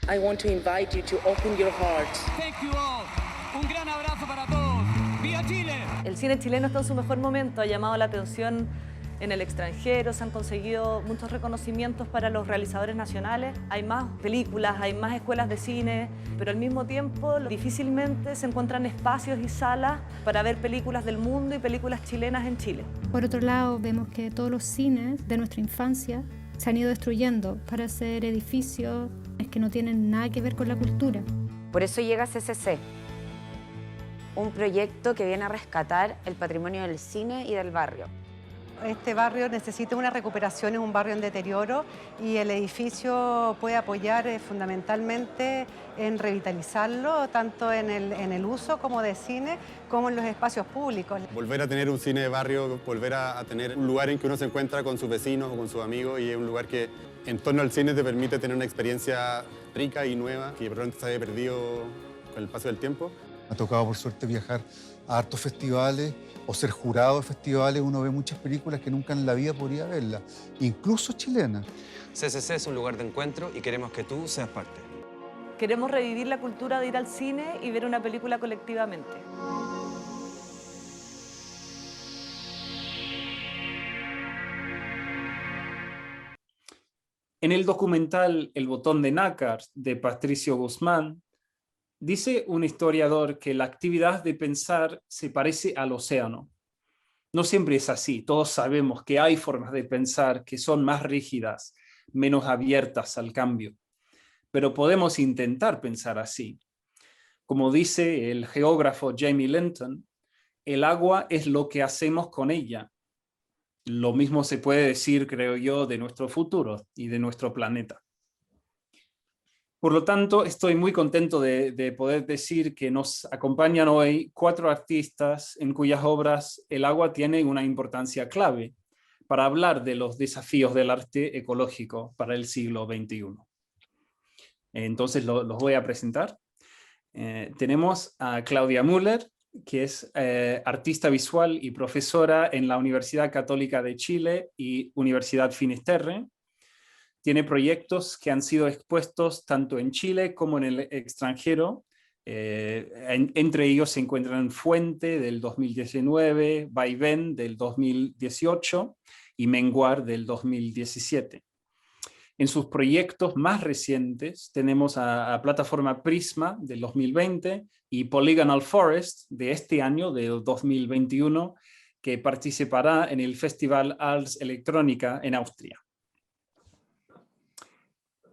I want to invite you to open your hearts. Thank you all. Un gran abrazo para todos. ¡Viva Chile! El cine chileno está en su mejor momento, ha llamado la atención en el extranjero, se han conseguido muchos reconocimientos para los realizadores nacionales, hay más películas, hay más escuelas de cine, pero al mismo tiempo difícilmente se encuentran espacios y salas para ver películas del mundo y películas chilenas en Chile. Por otro lado, vemos que todos los cines de nuestra infancia se han ido destruyendo para hacer edificios que no tienen nada que ver con la cultura. Por eso llega CCC, un proyecto que viene a rescatar el patrimonio del cine y del barrio. Este barrio necesita una recuperación, es un barrio en deterioro y el edificio puede apoyar fundamentalmente en revitalizarlo, tanto en el uso como de cine, como en los espacios públicos. Volver a tener un cine de barrio, volver a tener un lugar en que uno se encuentra con sus vecinos o con sus amigos y es un lugar que en torno al cine te permite tener una experiencia rica y nueva que probablemente se había perdido con el paso del tiempo. Me ha tocado por suerte viajar a hartos festivales o ser jurado de festivales. Uno ve muchas películas que nunca en la vida podría verlas, incluso chilenas. CCC es un lugar de encuentro y queremos que tú seas parte. Queremos revivir la cultura de ir al cine y ver una película colectivamente. En el documental El botón de nácar de Patricio Guzmán, dice un historiador que la actividad de pensar se parece al océano. No siempre es así, todos sabemos que hay formas de pensar que son más rígidas, menos abiertas al cambio, pero podemos intentar pensar así. Como dice el geógrafo Jamie Linton, el agua es lo que hacemos con ella. Lo mismo se puede decir, creo yo, de nuestro futuro y de nuestro planeta. Por lo tanto, estoy muy contento de poder decir que nos acompañan hoy 4 artistas en cuyas obras el agua tiene una importancia clave para hablar de los desafíos del arte ecológico para el siglo XXI. Entonces los voy a presentar. Tenemos a Claudia Müller, que es artista visual y profesora en la Universidad Católica de Chile y Universidad Finisterre. Tiene proyectos que han sido expuestos tanto en Chile como en el extranjero. Entre ellos se encuentran Fuente del 2019, Vaivén del 2018 y Menguar del 2017. En sus proyectos más recientes tenemos a Plataforma Prisma del 2020 y Polygonal Forest de este año, del 2021, que participará en el Festival Ars Electrónica en Austria.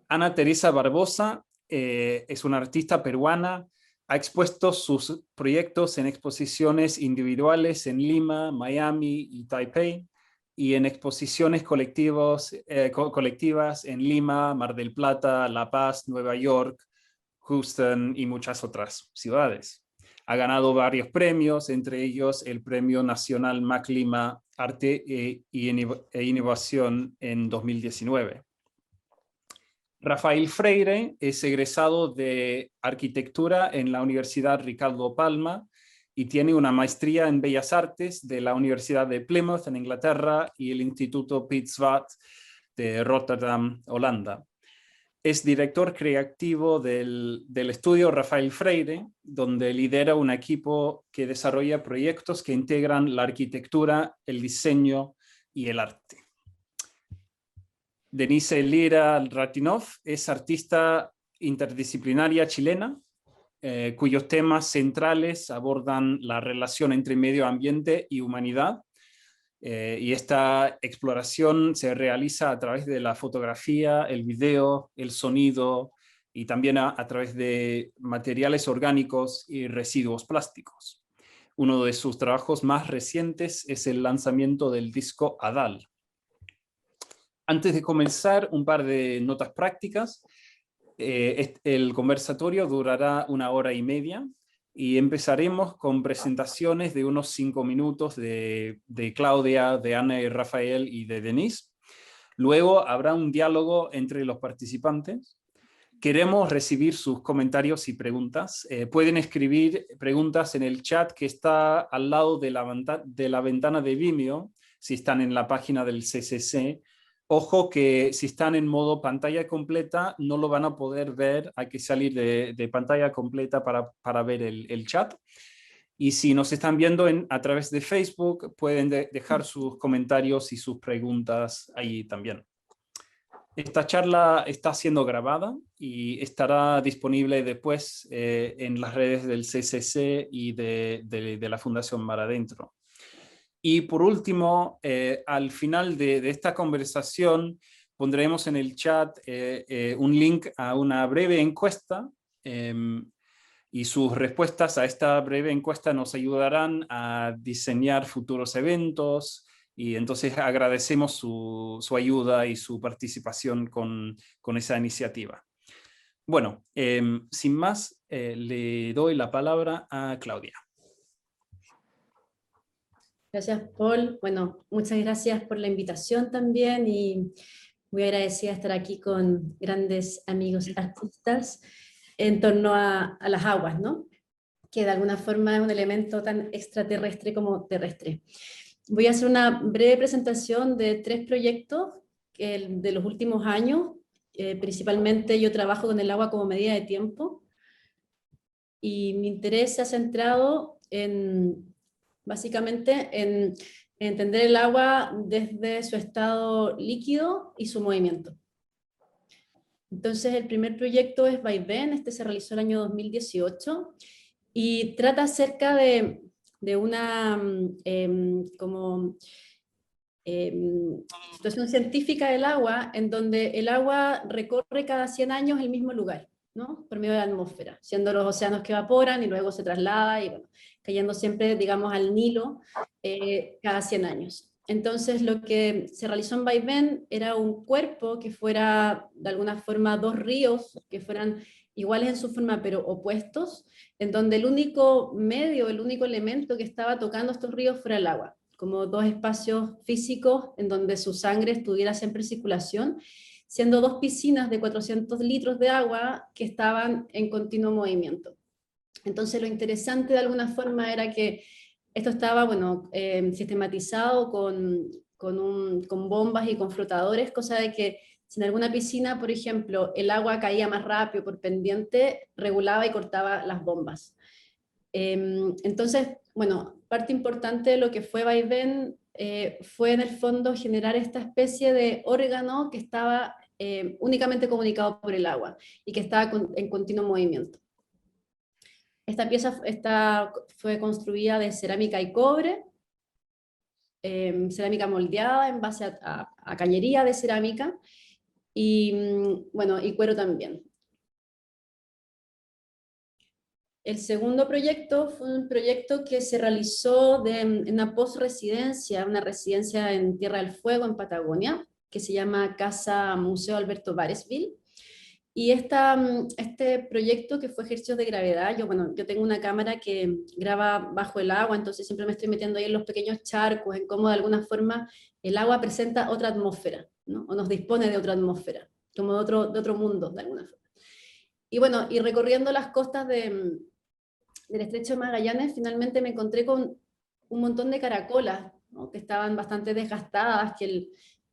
Ana Teresa Barbosa es una artista peruana, ha expuesto sus proyectos en exposiciones individuales en Lima, Miami y Taipei, y en exposiciones colectivas en Lima, Mar del Plata, La Paz, Nueva York, Houston y muchas otras ciudades. Ha ganado varios premios, entre ellos el Premio Nacional MAC Lima Arte e Innovación en 2019. Rafael Freire es egresado de Arquitectura en la Universidad Ricardo Palma y tiene una maestría en Bellas Artes de la Universidad de Plymouth en Inglaterra y el Instituto Piet Svat de Rotterdam, Holanda. Es director creativo del estudio Rafael Freire, donde lidera un equipo que desarrolla proyectos que integran la arquitectura, el diseño y el arte. Denise Lira Ratinov es artista interdisciplinaria chilena, cuyos temas centrales abordan la relación entre medio ambiente y humanidad. Y esta exploración se realiza a través de la fotografía, el video, el sonido y también a través de materiales orgánicos y residuos plásticos. Uno de sus trabajos más recientes es el lanzamiento del disco Adal. Antes de comenzar, un par de notas prácticas. El conversatorio durará 1h30 y empezaremos con presentaciones de unos 5 minutos de Claudia, de Ana y Rafael y de Denise. Luego habrá un diálogo entre los participantes. Queremos recibir sus comentarios y preguntas. Pueden escribir preguntas en el chat que está al lado de la ventana de Vimeo, si están en la página del CCC, Ojo que si están en modo pantalla completa no lo van a poder ver, hay que salir de pantalla completa para ver el chat. Y si nos están viendo a través de Facebook, pueden dejar sus comentarios y sus preguntas ahí también. Esta charla está siendo grabada y estará disponible después en las redes del CCC y de la Fundación Mar Adentro. Y por último, al final de esta conversación, pondremos en el chat un link a una breve encuesta y sus respuestas a esta breve encuesta nos ayudarán a diseñar futuros eventos y entonces agradecemos su ayuda y su participación con esa iniciativa. Bueno, sin más, le doy la palabra a Claudia. Gracias, Paul. Bueno, muchas gracias por la invitación también y muy agradecida de estar aquí con grandes amigos artistas en torno a las aguas, ¿no? Que de alguna forma es un elemento tan extraterrestre como terrestre. Voy a hacer una breve presentación de 3 proyectos de los últimos años. Principalmente yo trabajo con el agua como medida de tiempo y mi interés se ha centrado básicamente en entender el agua desde su estado líquido y su movimiento. Entonces el primer proyecto es Vaivén, este se realizó el año 2018 y trata acerca de una situación científica del agua, en donde el agua recorre cada 100 años el mismo lugar, ¿no? Por medio de la atmósfera, siendo los océanos que evaporan y luego se traslada y bueno, cayendo siempre, digamos, al Nilo cada 100 años. Entonces lo que se realizó en Vaivén era un cuerpo que fuera de alguna forma 2 ríos que fueran iguales en su forma pero opuestos, en donde el único medio, el único elemento que estaba tocando estos ríos fuera el agua, como 2 espacios físicos en donde su sangre estuviera siempre en circulación, siendo 2 piscinas de 400 litros de agua que estaban en continuo movimiento. Entonces lo interesante de alguna forma era que esto estaba, bueno, sistematizado con bombas y con flotadores, cosa de que si en alguna piscina, por ejemplo, el agua caía más rápido por pendiente, regulaba y cortaba las bombas. Entonces, bueno, parte importante de lo que fue Vaivén fue en el fondo generar esta especie de órgano que estaba únicamente comunicado por el agua y que estaba en continuo movimiento. Esta pieza fue construida de cerámica y cobre, cerámica moldeada en base a cañería de cerámica y, bueno, y cuero también. El segundo proyecto fue un proyecto que se realizó en una post-residencia, una residencia en Tierra del Fuego, en Patagonia, que se llama Casa Museo Alberto Varesville. Y este proyecto que fue ejercicios de gravedad, yo tengo una cámara que graba bajo el agua, entonces siempre me estoy metiendo ahí en los pequeños charcos, en cómo de alguna forma el agua presenta otra atmósfera, ¿no? O nos dispone de otra atmósfera, como de otro mundo, de alguna forma. Y bueno, y recorriendo las costas del Estrecho de Magallanes, finalmente me encontré con un montón de caracolas, ¿no? Que estaban bastante desgastadas, que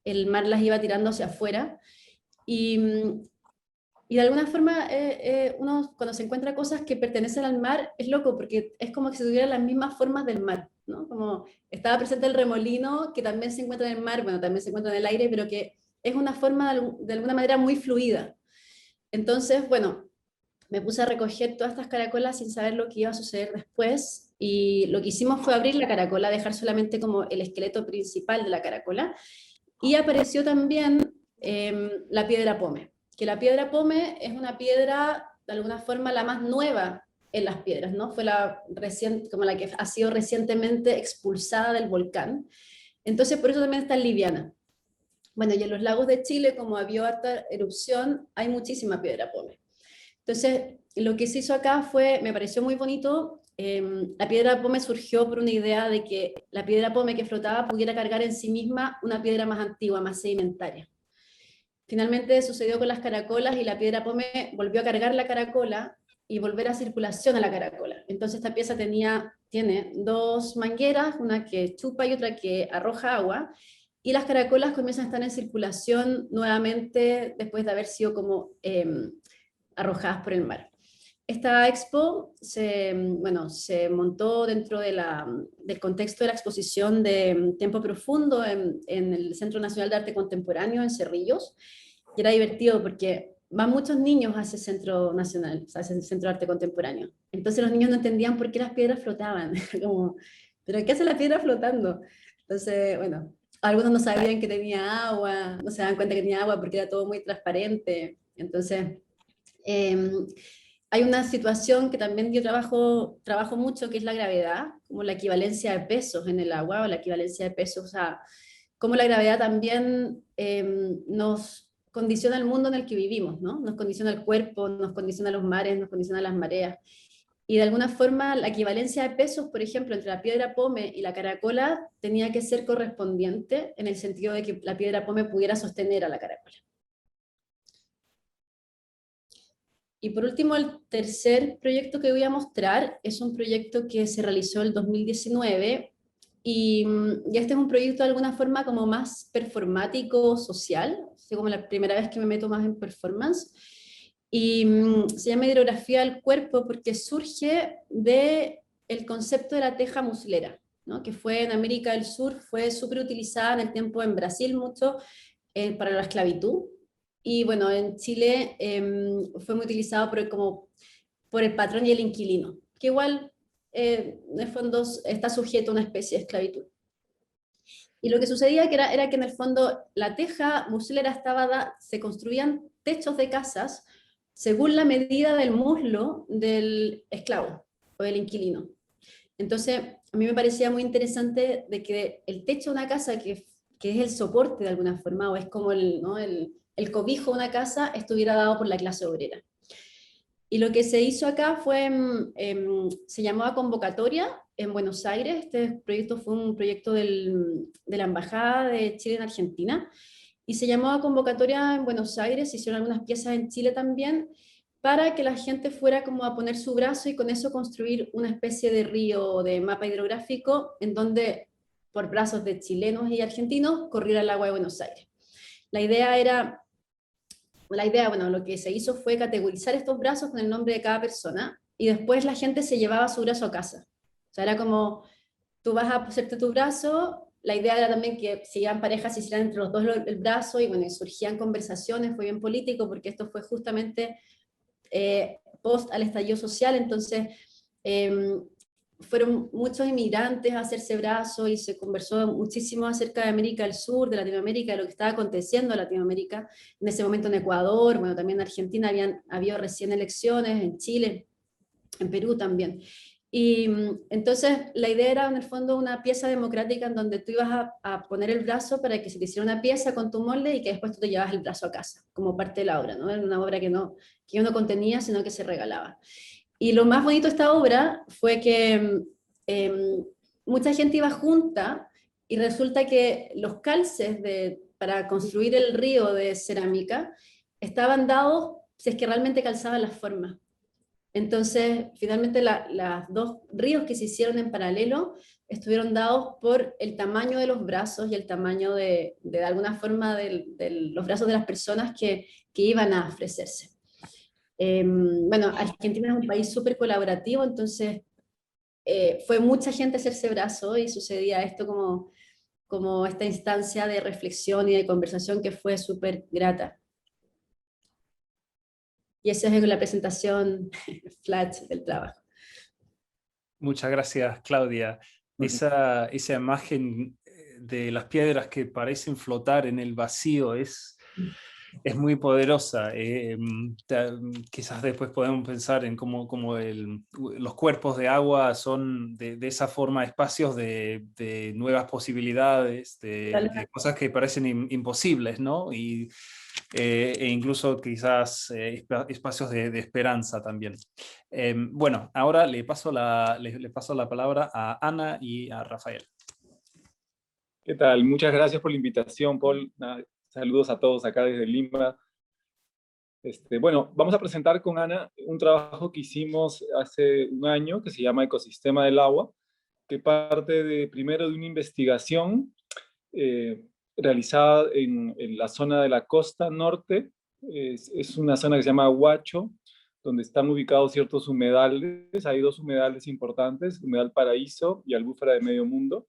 el mar las iba tirando hacia afuera, y de alguna forma uno cuando se encuentra cosas que pertenecen al mar es loco, porque es como que se tuvieran las mismas formas del mar, ¿no? Como estaba presente el remolino, que también se encuentra en el mar, bueno, también se encuentra en el aire, pero que es una forma de alguna manera muy fluida. Entonces, bueno, me puse a recoger todas estas caracolas sin saber lo que iba a suceder después, y lo que hicimos fue abrir la caracola, dejar solamente como el esqueleto principal de la caracola, y apareció también la piedra pome, que la piedra pome es una piedra, de alguna forma, la más nueva en las piedras, ¿no? Fue como la que ha sido recientemente expulsada del volcán, entonces por eso también está liviana. Bueno, y en los lagos de Chile, como había harta erupción, hay muchísima piedra pome. Entonces, lo que se hizo acá fue, me pareció muy bonito, la piedra pome surgió por una idea de que la piedra pome que flotaba pudiera cargar en sí misma una piedra más antigua, más sedimentaria. Finalmente sucedió con las caracolas y la piedra pome volvió a cargar la caracola y volver a circulación a la caracola. Entonces esta pieza tiene 2 mangueras, una que chupa y otra que arroja agua, y las caracolas comienzan a estar en circulación nuevamente después de haber sido como arrojadas por el mar. Esta expo se montó dentro de del contexto de la exposición de Tiempo Profundo en el Centro Nacional de Arte Contemporáneo en Cerrillos, y era divertido porque van muchos niños a ese centro nacional, o sea, a ese centro de arte contemporáneo. Entonces los niños no entendían por qué las piedras flotaban, como, ¿pero qué hace la piedra flotando? Entonces, bueno, algunos no sabían que tenía agua, no se daban cuenta que tenía agua porque era todo muy transparente. Entonces, hay una situación que también yo trabajo mucho, que es la gravedad, como la equivalencia de pesos en el agua, o la equivalencia de pesos, o sea, cómo la gravedad también nos condiciona el mundo en el que vivimos, ¿no? Nos condiciona el cuerpo, nos condiciona los mares, nos condiciona las mareas. Y de alguna forma la equivalencia de pesos, por ejemplo, entre la piedra pome y la caracola tenía que ser correspondiente en el sentido de que la piedra pome pudiera sostener a la caracola. Y por último, el tercer proyecto que voy a mostrar es un proyecto que se realizó en el 2019 y este es un proyecto de alguna forma como más performático, social, así como la primera vez que me meto más en performance, y se llama Hidrografía del Cuerpo porque surge del concepto de la teja muslera, ¿no? Que fue en América del Sur, fue súper utilizada en el tiempo en Brasil mucho para la esclavitud, y bueno, en Chile fue muy utilizado por el patrón y el inquilino, que igual en el fondo está sujeto a una especie de esclavitud. Y lo que sucedía era que en el fondo la teja muslera se construían techos de casas según la medida del muslo del esclavo o del inquilino. Entonces, a mí me parecía muy interesante de que el techo de una casa, que es el soporte de alguna forma, o es como el cobijo de una casa, estuviera dado por la clase obrera. Y lo que se hizo acá fue, se llamaba Convocatoria en Buenos Aires. Este proyecto fue un proyecto de la Embajada de Chile en Argentina, y se llamaba Convocatoria en Buenos Aires. Se hicieron algunas piezas en Chile también, para que la gente fuera como a poner su brazo y con eso construir una especie de río, de mapa hidrográfico, en donde por brazos de chilenos y argentinos corriera el agua de Buenos Aires. Bueno, lo que se hizo fue categorizar estos brazos con el nombre de cada persona, y después la gente se llevaba su brazo a casa. O sea, era como, tú vas a hacerte tu brazo. La idea era también que si iban parejas se hicieran entre los dos el brazo, y bueno, y surgían conversaciones, fue bien político, porque esto fue justamente post al estallido social. Entonces fueron muchos inmigrantes a hacerse brazo, y se conversó muchísimo acerca de América del Sur, de Latinoamérica, de lo que estaba aconteciendo en Latinoamérica, en ese momento en Ecuador, bueno, también en Argentina había recién elecciones, en Chile, en Perú también. Y entonces la idea era en el fondo una pieza democrática en donde tú ibas a poner el brazo para que se te hiciera una pieza con tu molde, y que después tú te llevas el brazo a casa, como parte de la obra, ¿no? Era una obra que yo no contenía, sino que se regalaba. Y lo más bonito de esta obra fue que mucha gente iba junta, y resulta que los calces para construir el río de cerámica estaban dados si es que realmente calzaban las formas. Entonces, finalmente los dos ríos que se hicieron en paralelo estuvieron dados por el tamaño de los brazos y el tamaño de alguna forma de los brazos de las personas que iban a ofrecerse. Bueno, Argentina es un país súper colaborativo, entonces fue mucha gente a hacerse brazo, y sucedía esto como esta instancia de reflexión y de conversación que fue súper grata. Y esa es la presentación flash del trabajo. Muchas gracias, Claudia. Esa imagen de las piedras que parecen flotar en el vacío es muy poderosa. Quizás después podemos pensar en cómo los cuerpos de agua son de esa forma espacios de nuevas posibilidades, de cosas que parecen imposibles, ¿no? E incluso quizás espacios de esperanza también. Bueno, ahora le paso la palabra a Ana y a Rafael. ¿Qué tal? Muchas gracias por la invitación, Paul. Saludos a todos acá desde Lima. Bueno, vamos a presentar con Ana un trabajo que hicimos hace un año que se llama Ecosistema del Agua, que parte primero de una investigación realizada en la zona de la costa norte. Es una zona que se llama Huacho, donde están ubicados ciertos humedales. Hay dos humedales importantes, Humedal Paraíso y Albufera de Medio Mundo.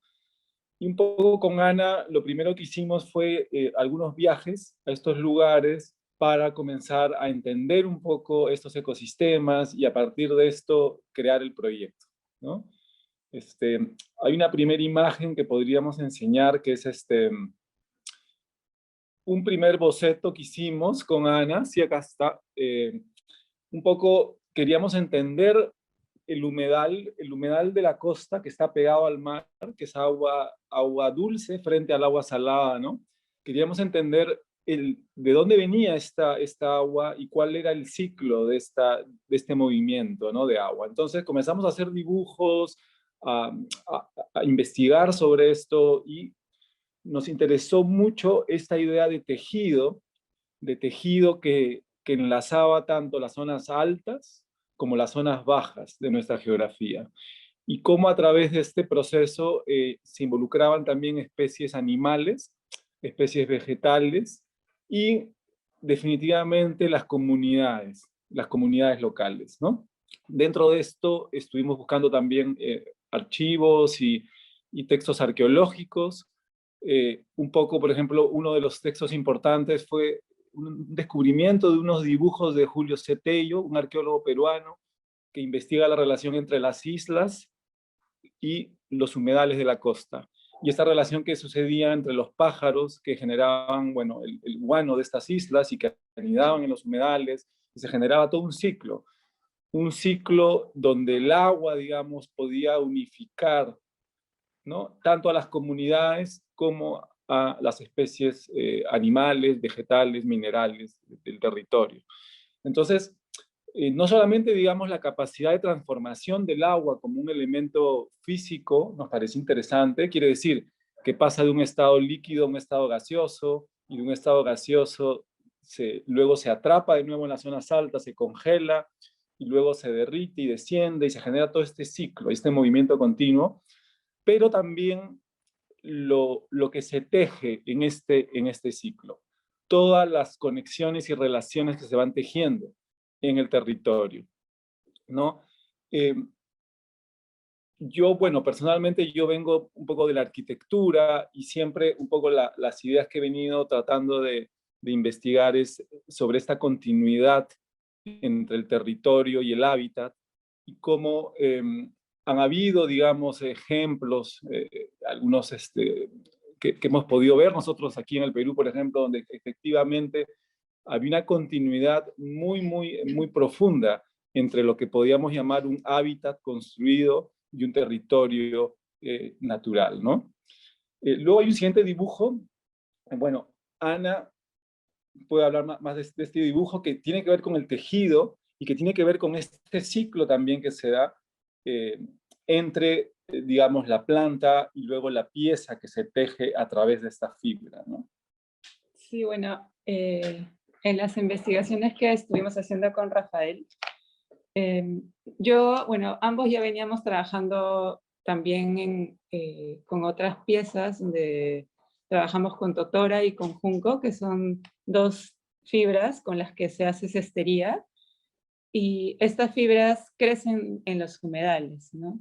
Y un poco con Ana, lo primero que hicimos fue algunos viajes a estos lugares para comenzar a entender un poco estos ecosistemas y a partir de esto crear el proyecto, ¿no? Hay una primera imagen que podríamos enseñar, que es un primer boceto que hicimos con Ana. Sí, acá está. Un poco queríamos entender el humedal de la costa que está pegado al mar, que es agua dulce frente al agua salada, ¿no? Queríamos entender de dónde venía esta agua y cuál era el ciclo de este movimiento, ¿no? De agua. Entonces comenzamos a hacer dibujos, a investigar sobre esto, y nos interesó mucho esta idea de tejido que enlazaba tanto las zonas altas como las zonas bajas de nuestra geografía, y cómo a través de este proceso se involucraban también especies animales, especies vegetales y definitivamente las comunidades locales, ¿no? Dentro de esto estuvimos buscando también archivos y textos arqueológicos. Un poco, por ejemplo, uno de los textos importantes fue un descubrimiento de unos dibujos de Julio Cetello, un arqueólogo peruano que investiga la relación entre las islas y los humedales de la costa. Y esta relación que sucedía entre los pájaros que generaban, bueno, el guano de estas islas y que anidaban en los humedales, y se generaba todo un ciclo donde el agua, digamos, podía unificar, ¿no? Tanto a las comunidades como a las especies animales, vegetales, minerales del territorio. Entonces, no solamente, digamos, la capacidad de transformación del agua como un elemento físico nos parece interesante, quiere decir que pasa de un estado líquido a un estado gaseoso, y de un estado gaseoso luego se atrapa de nuevo en las zonas altas, se congela, y luego se derrite y desciende, y se genera todo este ciclo, este movimiento continuo, pero también lo que se teje en este ciclo, todas las conexiones y relaciones que se van tejiendo en el territorio, ¿no? Bueno, personalmente yo vengo un poco de la arquitectura, y siempre un poco las ideas que he venido tratando de investigar es sobre esta continuidad entre el territorio y el hábitat, y cómo han habido, digamos, ejemplos, algunos que hemos podido ver nosotros aquí en el Perú, por ejemplo, donde efectivamente había una continuidad muy profunda entre lo que podíamos llamar un hábitat construido y un territorio natural, ¿no? Luego hay un siguiente dibujo. Bueno, Ana puede hablar más de este dibujo, que tiene que ver con el tejido y que tiene que ver con este ciclo también que se da entre, digamos, la planta y luego la pieza que se teje a través de esta fibra, ¿no? Sí, bueno, en las investigaciones que estuvimos haciendo con Rafael, bueno, ambos ya veníamos trabajando también con otras piezas, donde trabajamos con totora y con junco, que son dos fibras con las que se hace cestería, y estas fibras crecen en los humedales, ¿no?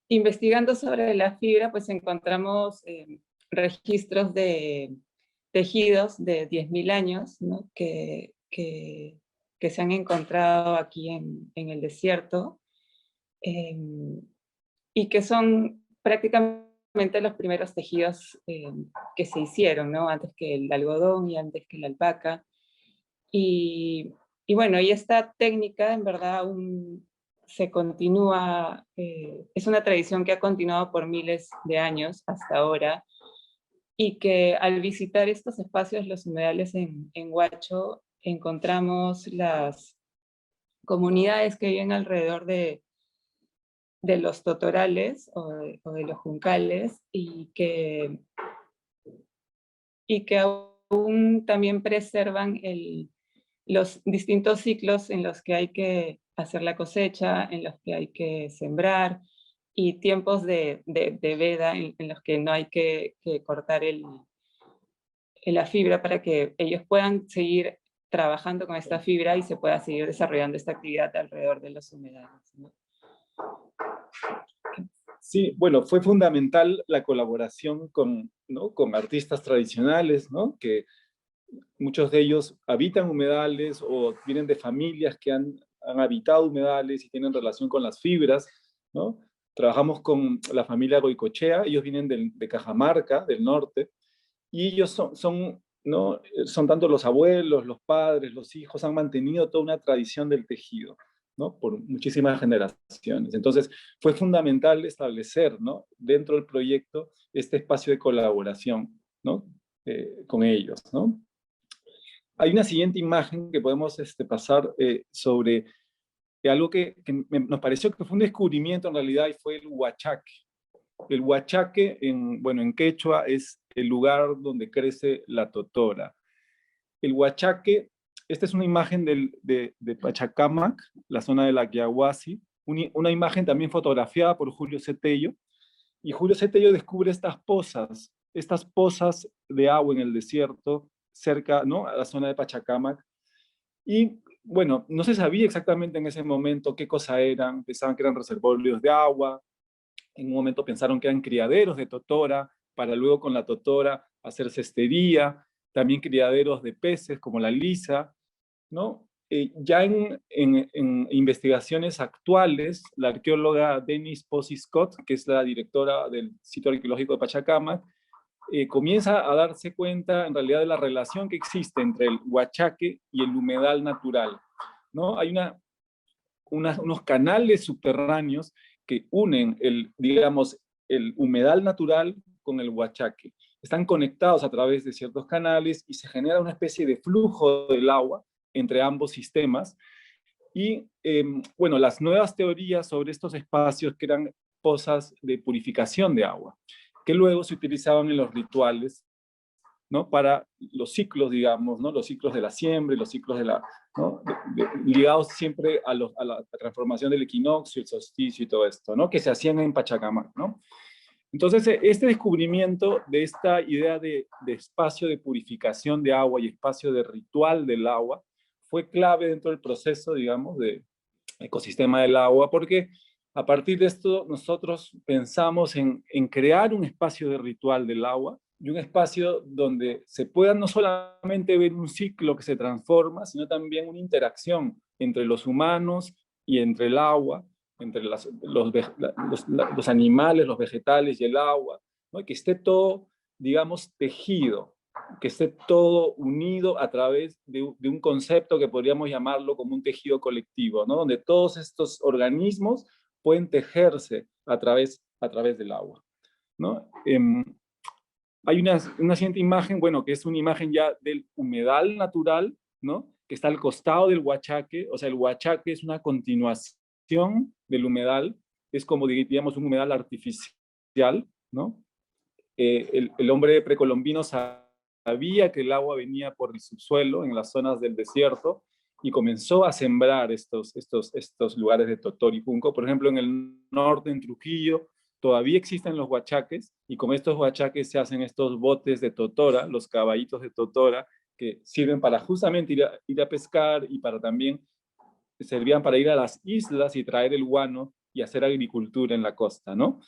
Investigando sobre la fibra, pues encontramos registros de tejidos de 10.000 años, ¿no? que se han encontrado aquí en el desierto, y que son prácticamente los primeros tejidos que se hicieron, ¿no? Antes que el algodón y antes que la alpaca. Y bueno, y esta técnica en verdad aún se continúa, es una tradición que ha continuado por miles de años hasta ahora, y que al visitar estos espacios, los humedales en Huacho, encontramos las comunidades que viven alrededor de los totorales o de los juncales, y que aún también preservan los distintos ciclos en los que hay que hacer la cosecha, en los que hay que sembrar, y tiempos de veda en los que no hay que cortar la fibra para que ellos puedan seguir trabajando con esta fibra y se pueda seguir desarrollando esta actividad alrededor de los humedales, ¿no? Sí, bueno, fue fundamental la colaboración con, ¿no?, con artistas tradicionales, ¿no?, que muchos de ellos habitan humedales o vienen de familias que han habitado humedales y tienen relación con las fibras, ¿no? Trabajamos con la familia Goicoechea, ellos vienen de Cajamarca, del norte, y ellos ¿no?, son tanto los abuelos, los padres, los hijos, han mantenido toda una tradición del tejido, ¿no?, por muchísimas generaciones. Entonces, fue fundamental establecer, ¿no?, dentro del proyecto este espacio de colaboración, ¿no?, con ellos, ¿no? Hay una siguiente imagen que podemos pasar sobre algo que nos pareció que fue un descubrimiento en realidad, y fue el huachaque. El huachaque, en quechua, es el lugar donde crece la totora. El huachaque, esta es una imagen de Pachacamac, la zona de la Quiahuasi, una imagen también fotografiada por Julio Cetello, y Julio Cetello descubre estas pozas de agua en el desierto, cerca, ¿no?, a la zona de Pachacamac, y bueno, no se sabía exactamente en ese momento qué cosa eran, pensaban que eran reservorios de agua, en un momento pensaron que eran criaderos de totora, para luego con la totora hacer cestería, también criaderos de peces como la lisa, ¿no? Ya en investigaciones actuales, la arqueóloga Denise Posey Scott, que es la directora del sitio arqueológico de Pachacamac, comienza a darse cuenta en realidad de la relación que existe entre el huachaque y el humedal natural, ¿no? Hay unos canales subterráneos que unen el humedal natural con el huachaque. Están conectados a través de ciertos canales y se genera una especie de flujo del agua entre ambos sistemas. Y bueno, las nuevas teorías sobre estos espacios, que eran pozas de purificación de agua, que luego se utilizaban en los rituales, ¿no?, para los ciclos, digamos, ¿no?, los ciclos de la siembra, los ciclos de la, ¿no?, ligados siempre a la transformación del equinoccio, el solsticio y todo esto, ¿no?, que se hacían en Pachacamac, ¿no? Entonces, este descubrimiento de esta idea de espacio de purificación de agua y espacio de ritual del agua fue clave dentro del proceso, digamos, de ecosistema del agua, porque a partir de esto nosotros pensamos en crear un espacio de ritual del agua y un espacio donde se pueda no solamente ver un ciclo que se transforma, sino también una interacción entre los humanos y entre el agua, entre los animales, los vegetales y el agua, ¿no? Que esté todo, digamos, tejido, que esté todo unido a través de un concepto que podríamos llamarlo como un tejido colectivo, ¿no?, donde todos estos organismos pueden tejerse a través del agua, ¿no? Hay una siguiente imagen, bueno, que es una imagen ya del humedal natural, ¿no?, que está al costado del huachaque. O sea, el huachaque es una continuación del humedal, es como, diríamos, un humedal artificial, ¿no? El hombre precolombino sabía que el agua venía por el subsuelo en las zonas del desierto y comenzó a sembrar estos lugares de totor y junco. Por ejemplo, en el norte, en Trujillo, todavía existen los huachaques, y con estos huachaques se hacen estos botes de totora, los caballitos de totora, que sirven para justamente ir a pescar, y también servían para ir a las islas y traer el guano y hacer agricultura en la costa, ¿no?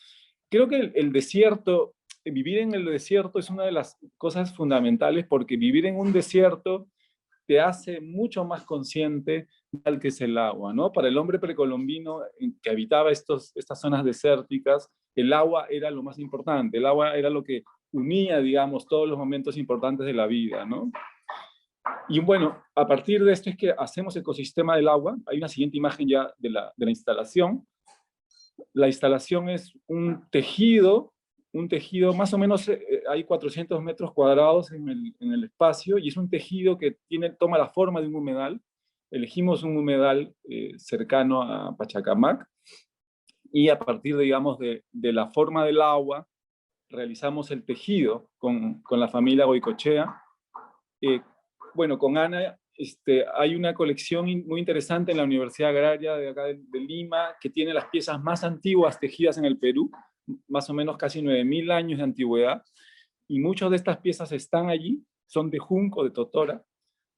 Creo que el desierto, vivir en el desierto es una de las cosas fundamentales, porque vivir en un desierto te hace mucho más consciente del que es el agua, ¿no? Para el hombre precolombino que habitaba estas zonas desérticas, el agua era lo más importante, el agua era lo que unía, digamos, todos los momentos importantes de la vida, ¿no? Y bueno, a partir de esto es que hacemos el ecosistema del agua. Hay una siguiente imagen ya de la instalación. La instalación es un tejido más o menos, hay 400 metros cuadrados en el espacio, y es un tejido que toma la forma de un humedal. Elegimos un humedal cercano a Pachacamac, y a partir, digamos, de la forma del agua, realizamos el tejido con la familia Goicoechea. Bueno, con Ana hay una colección muy interesante en la Universidad Agraria de acá de Lima, que tiene las piezas más antiguas tejidas en el Perú, más o menos casi 9.000 años de antigüedad, y muchas de estas piezas están allí, son de junco, de totora,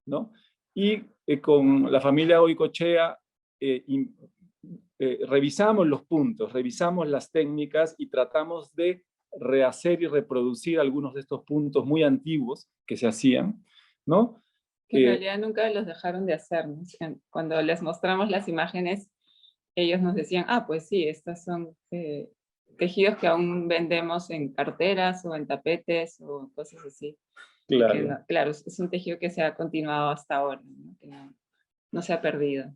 ¿no? Y con la familia Goicoechea revisamos los puntos, revisamos las técnicas y tratamos de rehacer y reproducir algunos de estos puntos muy antiguos que se hacían, ¿no? Que en realidad nunca los dejaron de hacer, ¿no? Cuando les mostramos las imágenes, ellos nos decían, ah, pues sí, estos son tejidos que aún vendemos en carteras o en tapetes o cosas así. Claro. No, claro, es un tejido que se ha continuado hasta ahora, ¿no? Que no se ha perdido.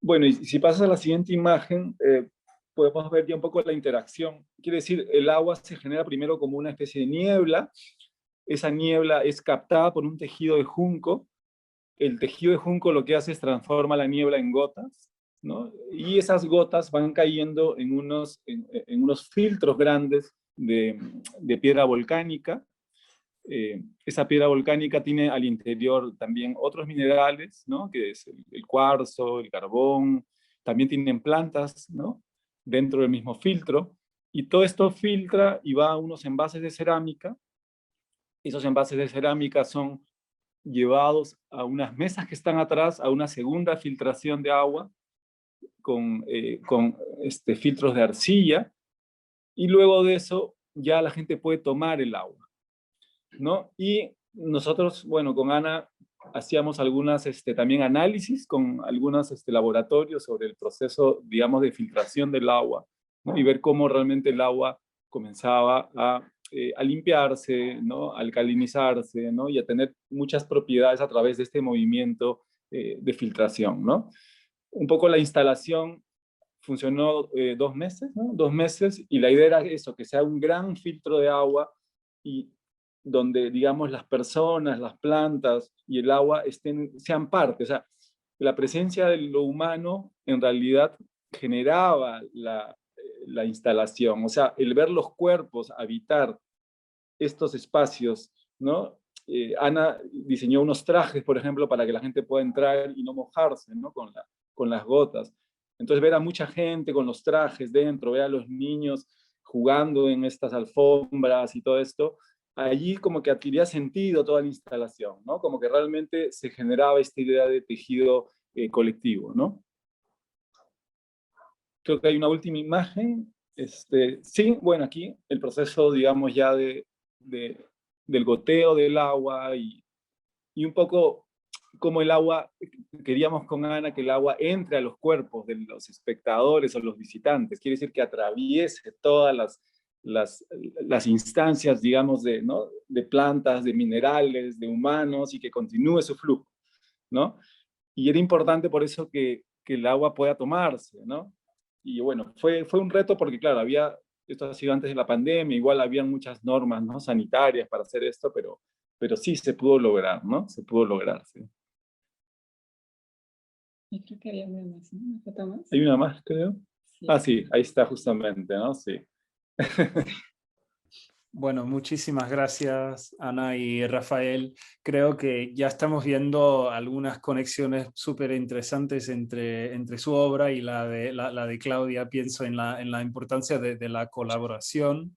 Bueno, y si pasas a la siguiente imagen, podemos ver ya un poco la interacción. Quiere decir, el agua se genera primero como una especie de niebla. Esa niebla es captada por un tejido de junco. El tejido de junco lo que hace es transforma la niebla en gotas, ¿no? Y esas gotas van cayendo en unos filtros grandes de piedra volcánica. Esa piedra volcánica tiene al interior también otros minerales, ¿no? Que es el cuarzo, el carbón, también tienen plantas, ¿no? Dentro del mismo filtro, y todo esto filtra y va a unos envases de cerámica. Esos envases de cerámica son llevados a unas mesas que están atrás, a una segunda filtración de agua con filtros de arcilla, y luego de eso ya la gente puede tomar el agua, ¿no? Y nosotros, bueno, con Ana hacíamos algunas también análisis con algunos laboratorios sobre el proceso, digamos, de filtración del agua, ¿no? Y ver cómo realmente el agua comenzaba a limpiarse, ¿no? A alcalinizarse, ¿no? Y a tener muchas propiedades a través de este movimiento de filtración, ¿no? Un poco la instalación funcionó 2 meses, ¿no? 2 meses, y la idea era eso, que sea un gran filtro de agua y donde, digamos, las personas, las plantas y el agua sean parte. O sea, la presencia de lo humano en realidad generaba la instalación. O sea, el ver los cuerpos habitar estos espacios, ¿no? Ana diseñó unos trajes, por ejemplo, para que la gente pueda entrar y no mojarse, ¿no? Con las gotas. Entonces ver a mucha gente con los trajes dentro, ver a los niños jugando en estas alfombras y todo esto, allí como que adquiría sentido toda la instalación, ¿no? Como que realmente se generaba esta idea de tejido colectivo, ¿no? Creo que hay una última imagen. Sí, bueno, aquí el proceso, digamos, ya del goteo del agua y un poco como el agua, queríamos con Ana que el agua entre a los cuerpos de los espectadores o los visitantes. Quiere decir que atraviese todas las instancias, digamos, ¿no? De plantas, de minerales, de humanos, y que continúe su flujo, ¿no? Y era importante por eso que el agua pueda tomarse, ¿no? Y bueno, fue un reto porque, claro, esto ha sido antes de la pandemia, igual había muchas normas, ¿no? Sanitarias para hacer esto, pero sí se pudo lograr, ¿no? Se pudo lograr, sí. Y creo que había una más, ¿no? ¿Una foto más? ¿Hay una más, creo? Sí. Ah, sí, ahí está justamente, ¿no? Sí. Bueno, muchísimas gracias, Ana y Rafael. Creo que ya estamos viendo algunas conexiones súper interesantes entre su obra y la de Claudia. Pienso en la importancia de la colaboración,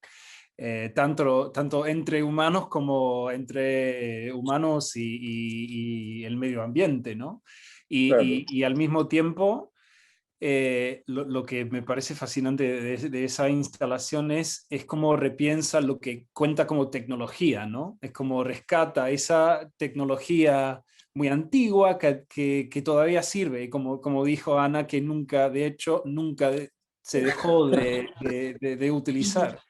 tanto entre humanos como entre humanos y el medio ambiente, ¿no? Claro. Y al mismo tiempo, lo que me parece fascinante de esa instalación es cómo repiensa lo que cuenta como tecnología, ¿no? Es como rescata esa tecnología muy antigua que todavía sirve, y como dijo Ana, que nunca se dejó de utilizar.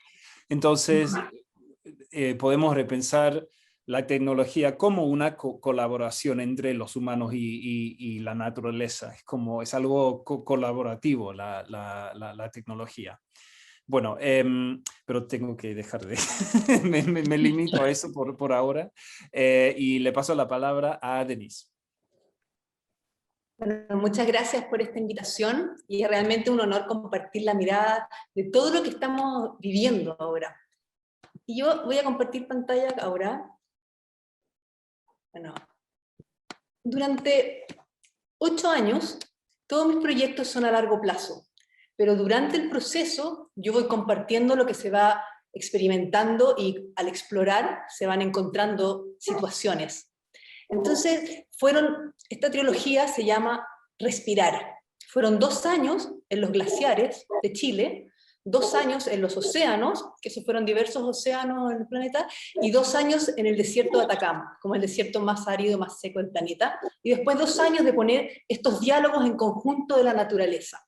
Entonces, podemos repensar la tecnología como una colaboración entre los humanos y la naturaleza. Es algo colaborativo la tecnología. Bueno, pero tengo que dejar de... me limito a eso por ahora. Y le paso la palabra a Denise. Bueno, muchas gracias por esta invitación, y es realmente un honor compartir la mirada de todo lo que estamos viviendo ahora. Y yo voy a compartir pantalla ahora. Bueno, durante 8 años, todos mis proyectos son a largo plazo, pero durante el proceso yo voy compartiendo lo que se va experimentando y al explorar se van encontrando situaciones. Entonces, esta trilogía se llama Respirar. Fueron 2 años en los glaciares de Chile, 2 años en los océanos, que esos fueron diversos océanos en el planeta, y 2 años en el desierto de Atacama, como el desierto más árido, más seco del planeta, y después 2 años de poner estos diálogos en conjunto de la naturaleza.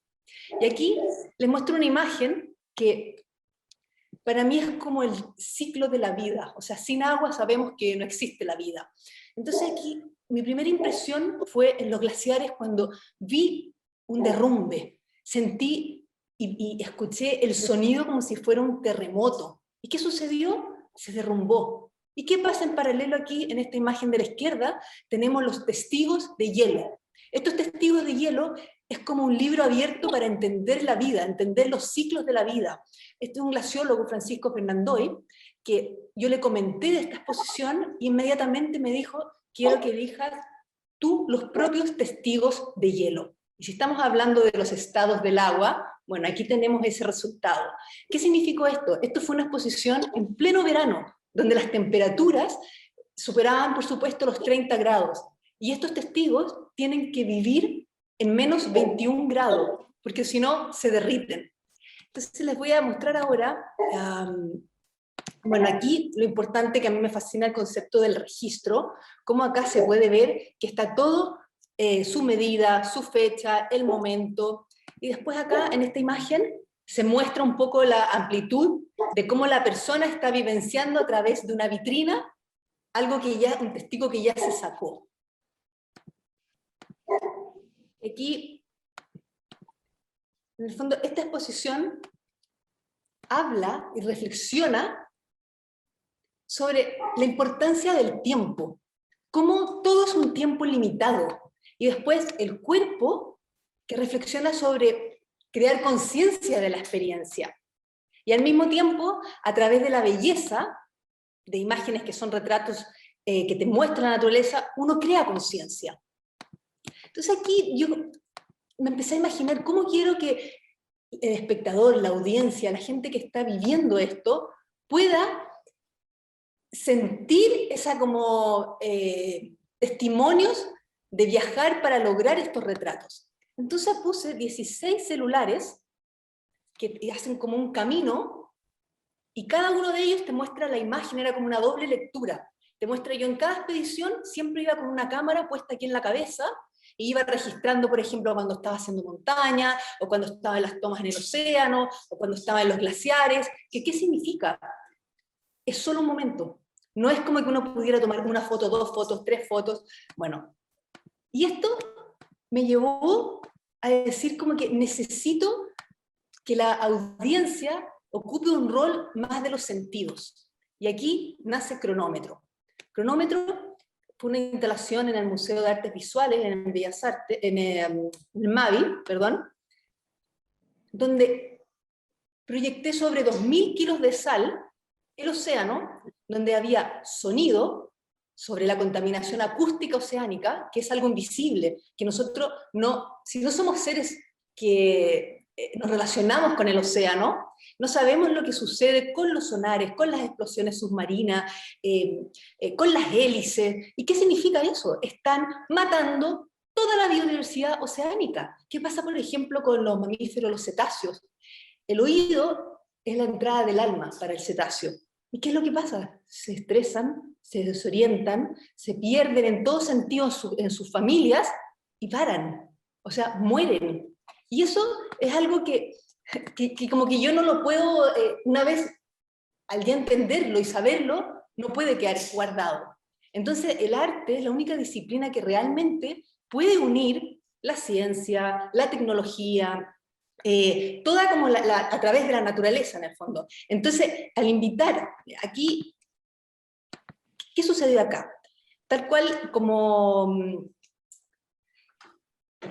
Y aquí les muestro una imagen que para mí es como el ciclo de la vida, o sea, sin agua sabemos que no existe la vida. Entonces aquí mi primera impresión fue en los glaciares cuando vi un derrumbe, sentí y escuché el sonido como si fuera un terremoto. ¿Y qué sucedió? Se derrumbó. ¿Y qué pasa en paralelo aquí, en esta imagen de la izquierda? Tenemos los testigos de hielo. Estos testigos de hielo es como un libro abierto para entender la vida, entender los ciclos de la vida. Este es un glaciólogo, Francisco Fernandoy, que yo le comenté de esta exposición y inmediatamente me dijo, quiero que elijas tú los propios testigos de hielo. Y si estamos hablando de los estados del agua, bueno, aquí tenemos ese resultado. ¿Qué significó esto? Esto fue una exposición en pleno verano, donde las temperaturas superaban, por supuesto, los 30 grados. Y estos testigos tienen que vivir en menos 21 grados, porque si no, se derriten. Entonces les voy a mostrar ahora, bueno, aquí lo importante que a mí me fascina el concepto del registro, cómo acá se puede ver que está todo, su medida, su fecha, el momento, y después acá en esta imagen se muestra un poco la amplitud de cómo la persona está vivenciando a través de una vitrina algo que ya, un testigo que ya se sacó. Aquí, en el fondo, esta exposición habla y reflexiona sobre la importancia del tiempo, cómo todo es un tiempo limitado, y después el cuerpo que reflexiona sobre crear conciencia de la experiencia, y al mismo tiempo, a través de la belleza, de imágenes que son retratos que te muestran la naturaleza, uno crea conciencia. Entonces aquí yo me empecé a imaginar cómo quiero que el espectador, la audiencia, la gente que está viviendo esto, pueda sentir esa como testimonios de viajar para lograr estos retratos. Entonces puse 16 celulares que hacen como un camino, y cada uno de ellos te muestra la imagen, era como una doble lectura. Te muestra, yo en cada expedición siempre iba con una cámara puesta aquí en la cabeza, y iba registrando, por ejemplo, cuando estaba haciendo montaña, o cuando estaba en las tomas en el océano, o cuando estaba en los glaciares. ¿Qué significa? Es solo un momento. No es como que uno pudiera tomar una foto, 2 fotos, 3 fotos. Bueno, y esto me llevó a decir como que necesito que la audiencia ocupe un rol más de los sentidos. Y aquí nace Cronómetro. Cronómetro fue una instalación en el Museo de Artes Visuales, en el Bellas Artes, en el MAVI, perdón, donde proyecté sobre 2000 kilos de sal el océano, donde había sonido sobre la contaminación acústica oceánica, que es algo invisible, que nosotros no, si no somos seres que nos relacionamos con el océano, no sabemos lo que sucede con los sonares, con las explosiones submarinas, con las hélices. ¿Y qué significa eso? Están matando toda la biodiversidad oceánica. ¿Qué pasa, por ejemplo, con los mamíferos, los cetáceos? El oído es la entrada del alma para el cetáceo. ¿Y qué es lo que pasa? Se estresan, se desorientan, se pierden en todo sentido en sus familias y paran. O sea, mueren. Y eso es algo que como que yo no lo puedo, una vez al ya entenderlo y saberlo, no puede quedar guardado. Entonces el arte es la única disciplina que realmente puede unir la ciencia, la tecnología, toda como a través de la naturaleza en el fondo. Entonces, al invitar, aquí, ¿qué sucedió acá? Tal cual como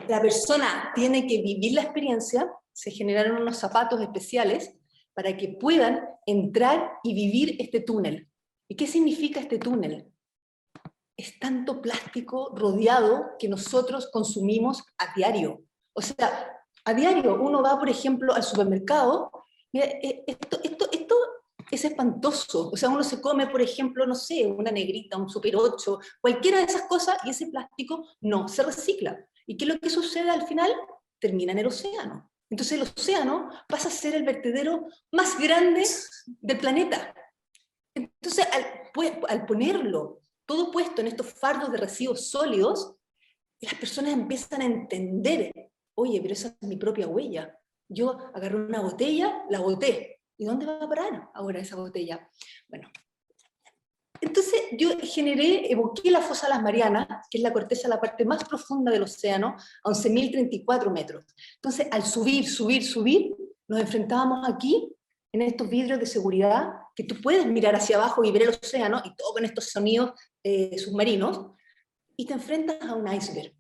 la persona tiene que vivir la experiencia, se generaron unos zapatos especiales para que puedan entrar y vivir este túnel. ¿Y qué significa este túnel? es tanto plástico rodeado que nosotros consumimos a diario. O sea, a diario uno va, por ejemplo, al supermercado, mira, esto es espantoso. O sea, uno se come, por ejemplo, no sé, una negrita, un Super 8, cualquiera de esas cosas, y ese plástico no se recicla. ¿Y qué es lo que sucede al final? Termina en el océano. Entonces el océano pasa a ser el vertedero más grande del planeta. Entonces, al ponerlo todo puesto en estos fardos de residuos sólidos, las personas empiezan a entender, oye, pero esa es mi propia huella. Yo agarré una botella, la boté. ¿Y dónde va a parar ahora esa botella? Bueno, entonces yo evoqué la fosa de las Marianas, que es la corteza, la parte más profunda del océano, a 11.034 metros. Entonces, al subir, nos enfrentábamos aquí, en estos vidrios de seguridad, que tú puedes mirar hacia abajo y ver el océano, y todo con estos sonidos submarinos, y te enfrentas a un iceberg.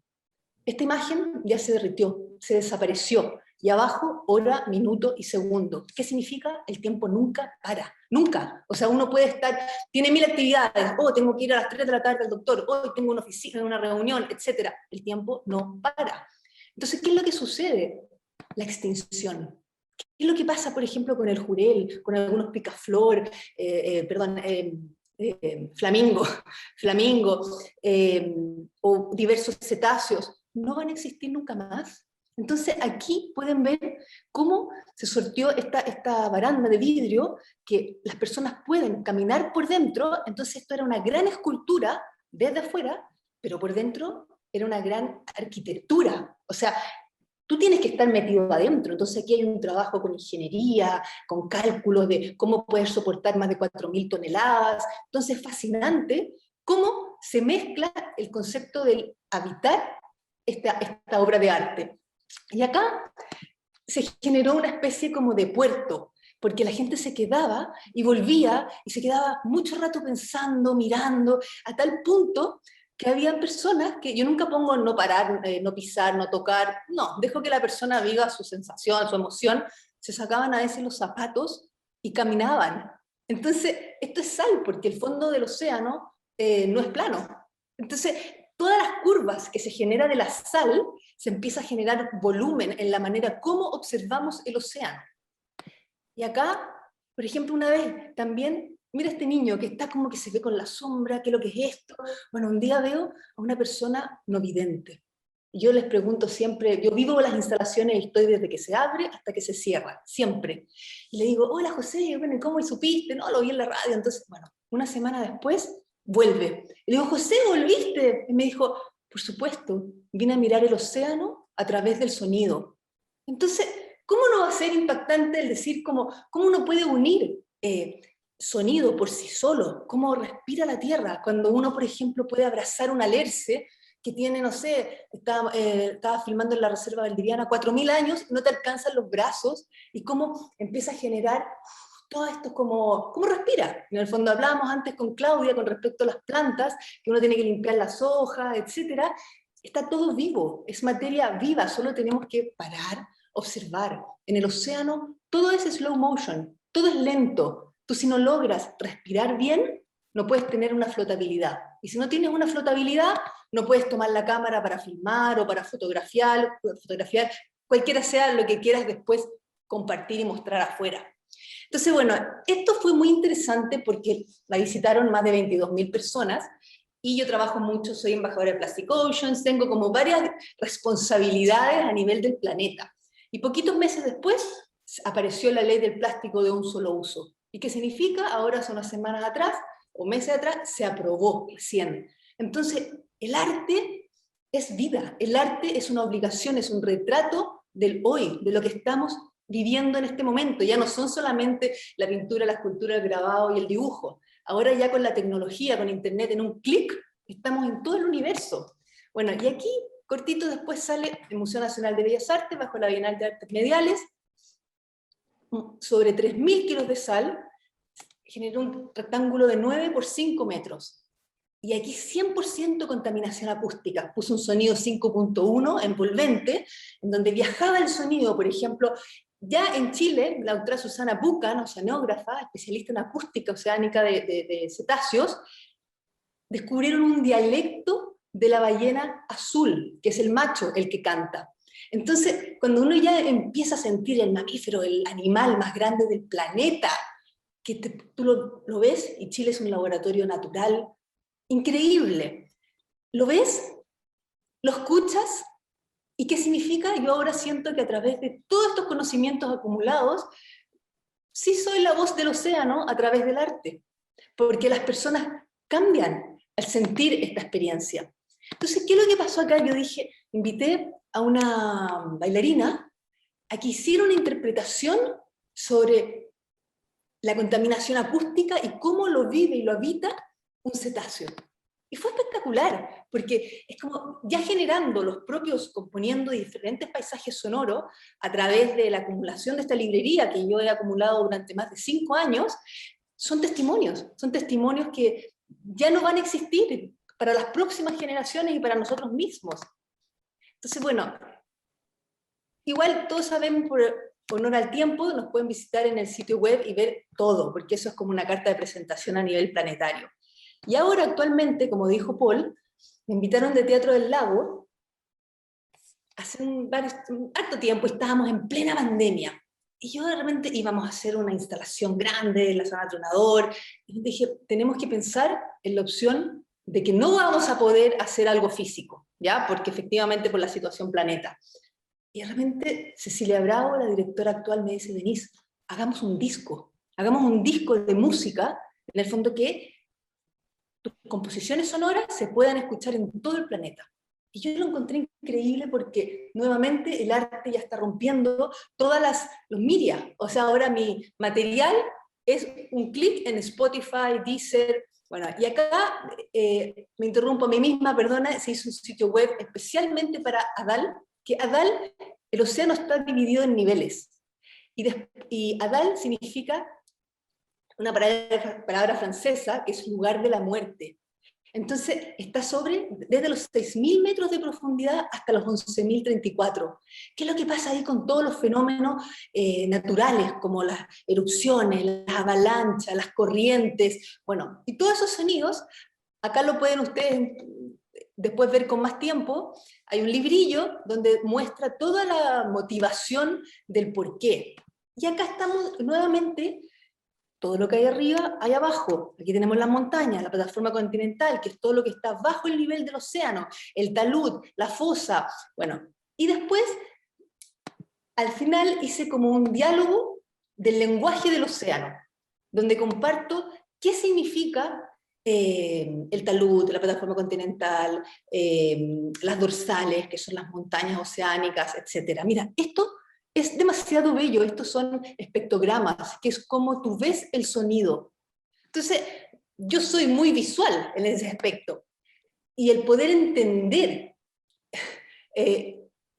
Esta imagen ya se derritió, se desapareció, y abajo, hora, minuto y segundo. ¿Qué significa? El tiempo nunca para, nunca. O sea, uno puede estar, tiene 1000 actividades, tengo que ir a las 3 de la tarde al doctor, hoy tengo una oficina, una reunión, etc. El tiempo no para. Entonces, ¿qué es lo que sucede? La extinción. ¿Qué es lo que pasa, por ejemplo, con el jurel, con algunos picaflor, flamingo, o diversos cetáceos? No van a existir nunca más. Entonces aquí pueden ver cómo se sorteó esta baranda de vidrio, que las personas pueden caminar por dentro. Entonces esto era una gran escultura desde afuera, pero por dentro era una gran arquitectura. O sea, tú tienes que estar metido adentro. Entonces aquí hay un trabajo con ingeniería, con cálculos de cómo poder soportar más de 4.000 toneladas. Entonces es fascinante cómo se mezcla el concepto del habitar esta obra de arte. Y acá se generó una especie como de puerto, porque la gente se quedaba y volvía, y se quedaba mucho rato pensando, mirando, a tal punto que había personas que yo nunca pongo no parar, no pisar, no tocar, no, dejo que la persona viva su sensación, su emoción, se sacaban a veces los zapatos y caminaban. Entonces, esto es sal, porque el fondo del océano no es plano. Entonces, todas las curvas que se genera de la sal, se empieza a generar volumen en la manera como observamos el océano. Y acá, por ejemplo, una vez también, mira este niño que está como que se ve con la sombra, ¿qué es lo que es esto? Bueno, un día veo a una persona no vidente. Y yo les pregunto siempre, yo vivo las instalaciones y estoy desde que se abre hasta que se cierra, siempre. Y le digo, hola José, bueno, ¿cómo supiste? No, lo vi en la radio. Entonces, bueno, una semana después, vuelve. Y le digo, José, ¿volviste? Y me dijo, por supuesto, vine a mirar el océano a través del sonido. Entonces, ¿cómo no va a ser impactante el decir cómo uno puede unir sonido por sí solo? ¿Cómo respira la tierra? Cuando uno, por ejemplo, puede abrazar un alerce que tiene, no sé, estaba filmando en la Reserva Valdiviana 4.000 años, no te alcanzan los brazos, y cómo empieza a generar todo esto, cómo respira. En el fondo hablábamos antes con Claudia con respecto a las plantas, que uno tiene que limpiar las hojas, etc. Está todo vivo, es materia viva, solo tenemos que parar, observar. En el océano todo es slow motion, todo es lento. Tú si no logras respirar bien, no puedes tener una flotabilidad. Y si no tienes una flotabilidad, no puedes tomar la cámara para filmar o para fotografiar, cualquiera sea lo que quieras después compartir y mostrar afuera. Entonces, bueno, esto fue muy interesante porque la visitaron más de 22.000 personas, y yo trabajo mucho, soy embajadora de Plastic Oceans, tengo como varias responsabilidades a nivel del planeta. Y poquitos meses después apareció la ley del plástico de un solo uso. ¿Y qué significa? Ahora, hace unas semanas atrás, o meses atrás, se aprobó recién. Entonces, el arte es vida, el arte es una obligación, es un retrato del hoy, de lo que estamos viviendo en este momento. Ya no son solamente la pintura, la escultura, el grabado y el dibujo. Ahora ya con la tecnología, con internet, en un clic, estamos en todo el universo. Bueno, y aquí, cortito después sale el Museo Nacional de Bellas Artes, bajo la Bienal de Artes Mediales, sobre 3.000 kilos de sal, generó un rectángulo de 9 por 5 metros. Y aquí 100% contaminación acústica. Puso un sonido 5.1 envolvente, en donde viajaba el sonido, por ejemplo. Ya en Chile, la doctora Susana Buchan, oceanógrafa, especialista en acústica oceánica de cetáceos, descubrieron un dialecto de la ballena azul, que es el macho, el que canta. Entonces, cuando uno ya empieza a sentir el mamífero, el animal más grande del planeta, que tú lo ves, y Chile es un laboratorio natural increíble. Lo ves, lo escuchas, ¿y qué significa? Yo ahora siento que a través de todos estos conocimientos acumulados, sí soy la voz del océano a través del arte, porque las personas cambian al sentir esta experiencia. Entonces, ¿qué es lo que pasó acá? Yo dije, invité a una bailarina a que hiciera una interpretación sobre la contaminación acústica y cómo lo vive y lo habita un cetáceo. Y fue espectacular, porque es como ya generando los propios, componiendo diferentes paisajes sonoros a través de la acumulación de esta librería que yo he acumulado durante más de 5 años, son testimonios que ya no van a existir para las próximas generaciones y para nosotros mismos. Entonces, bueno, igual todos sabemos, por honor al tiempo, nos pueden visitar en el sitio web y ver todo, porque eso es como una carta de presentación a nivel planetario. Y ahora actualmente, como dijo Paul, me invitaron de Teatro del Lago hace un harto tiempo, estábamos en plena pandemia, y yo realmente íbamos a hacer una instalación grande en la zona Tronador, y dije, tenemos que pensar en la opción de que no vamos a poder hacer algo físico, ¿ya? Porque efectivamente por la situación planeta. Y realmente Cecilia Bravo, la directora actual, me dice, Denise, hagamos un disco de música, en el fondo que tus composiciones sonoras se puedan escuchar en todo el planeta. Y yo lo encontré increíble porque nuevamente el arte ya está rompiendo todas los media. O sea, ahora mi material es un clic en Spotify, Deezer. Bueno, y acá me interrumpo a mí misma, perdona, se hizo un sitio web especialmente para Adal, que Adal, el océano está dividido en niveles. Y Adal significa una palabra francesa que es lugar de la muerte. Entonces está desde los 6.000 metros de profundidad hasta los 11.034. ¿Qué es lo que pasa ahí con todos los fenómenos naturales, como las erupciones, las avalanchas, las corrientes? Bueno, y todos esos sonidos, acá lo pueden ustedes después ver con más tiempo. Hay un librillo donde muestra toda la motivación del porqué. Y acá estamos nuevamente, todo lo que hay arriba, hay abajo. Aquí tenemos las montañas, la plataforma continental, que es todo lo que está bajo el nivel del océano, el talud, la fosa, bueno. Y después, al final, hice como un diálogo del lenguaje del océano, donde comparto qué significa el talud, la plataforma continental, las dorsales, que son las montañas oceánicas, etc. Mira, esto es demasiado bello, estos son espectrogramas, que es como tú ves el sonido. Entonces, yo soy muy visual en ese aspecto, y el poder entender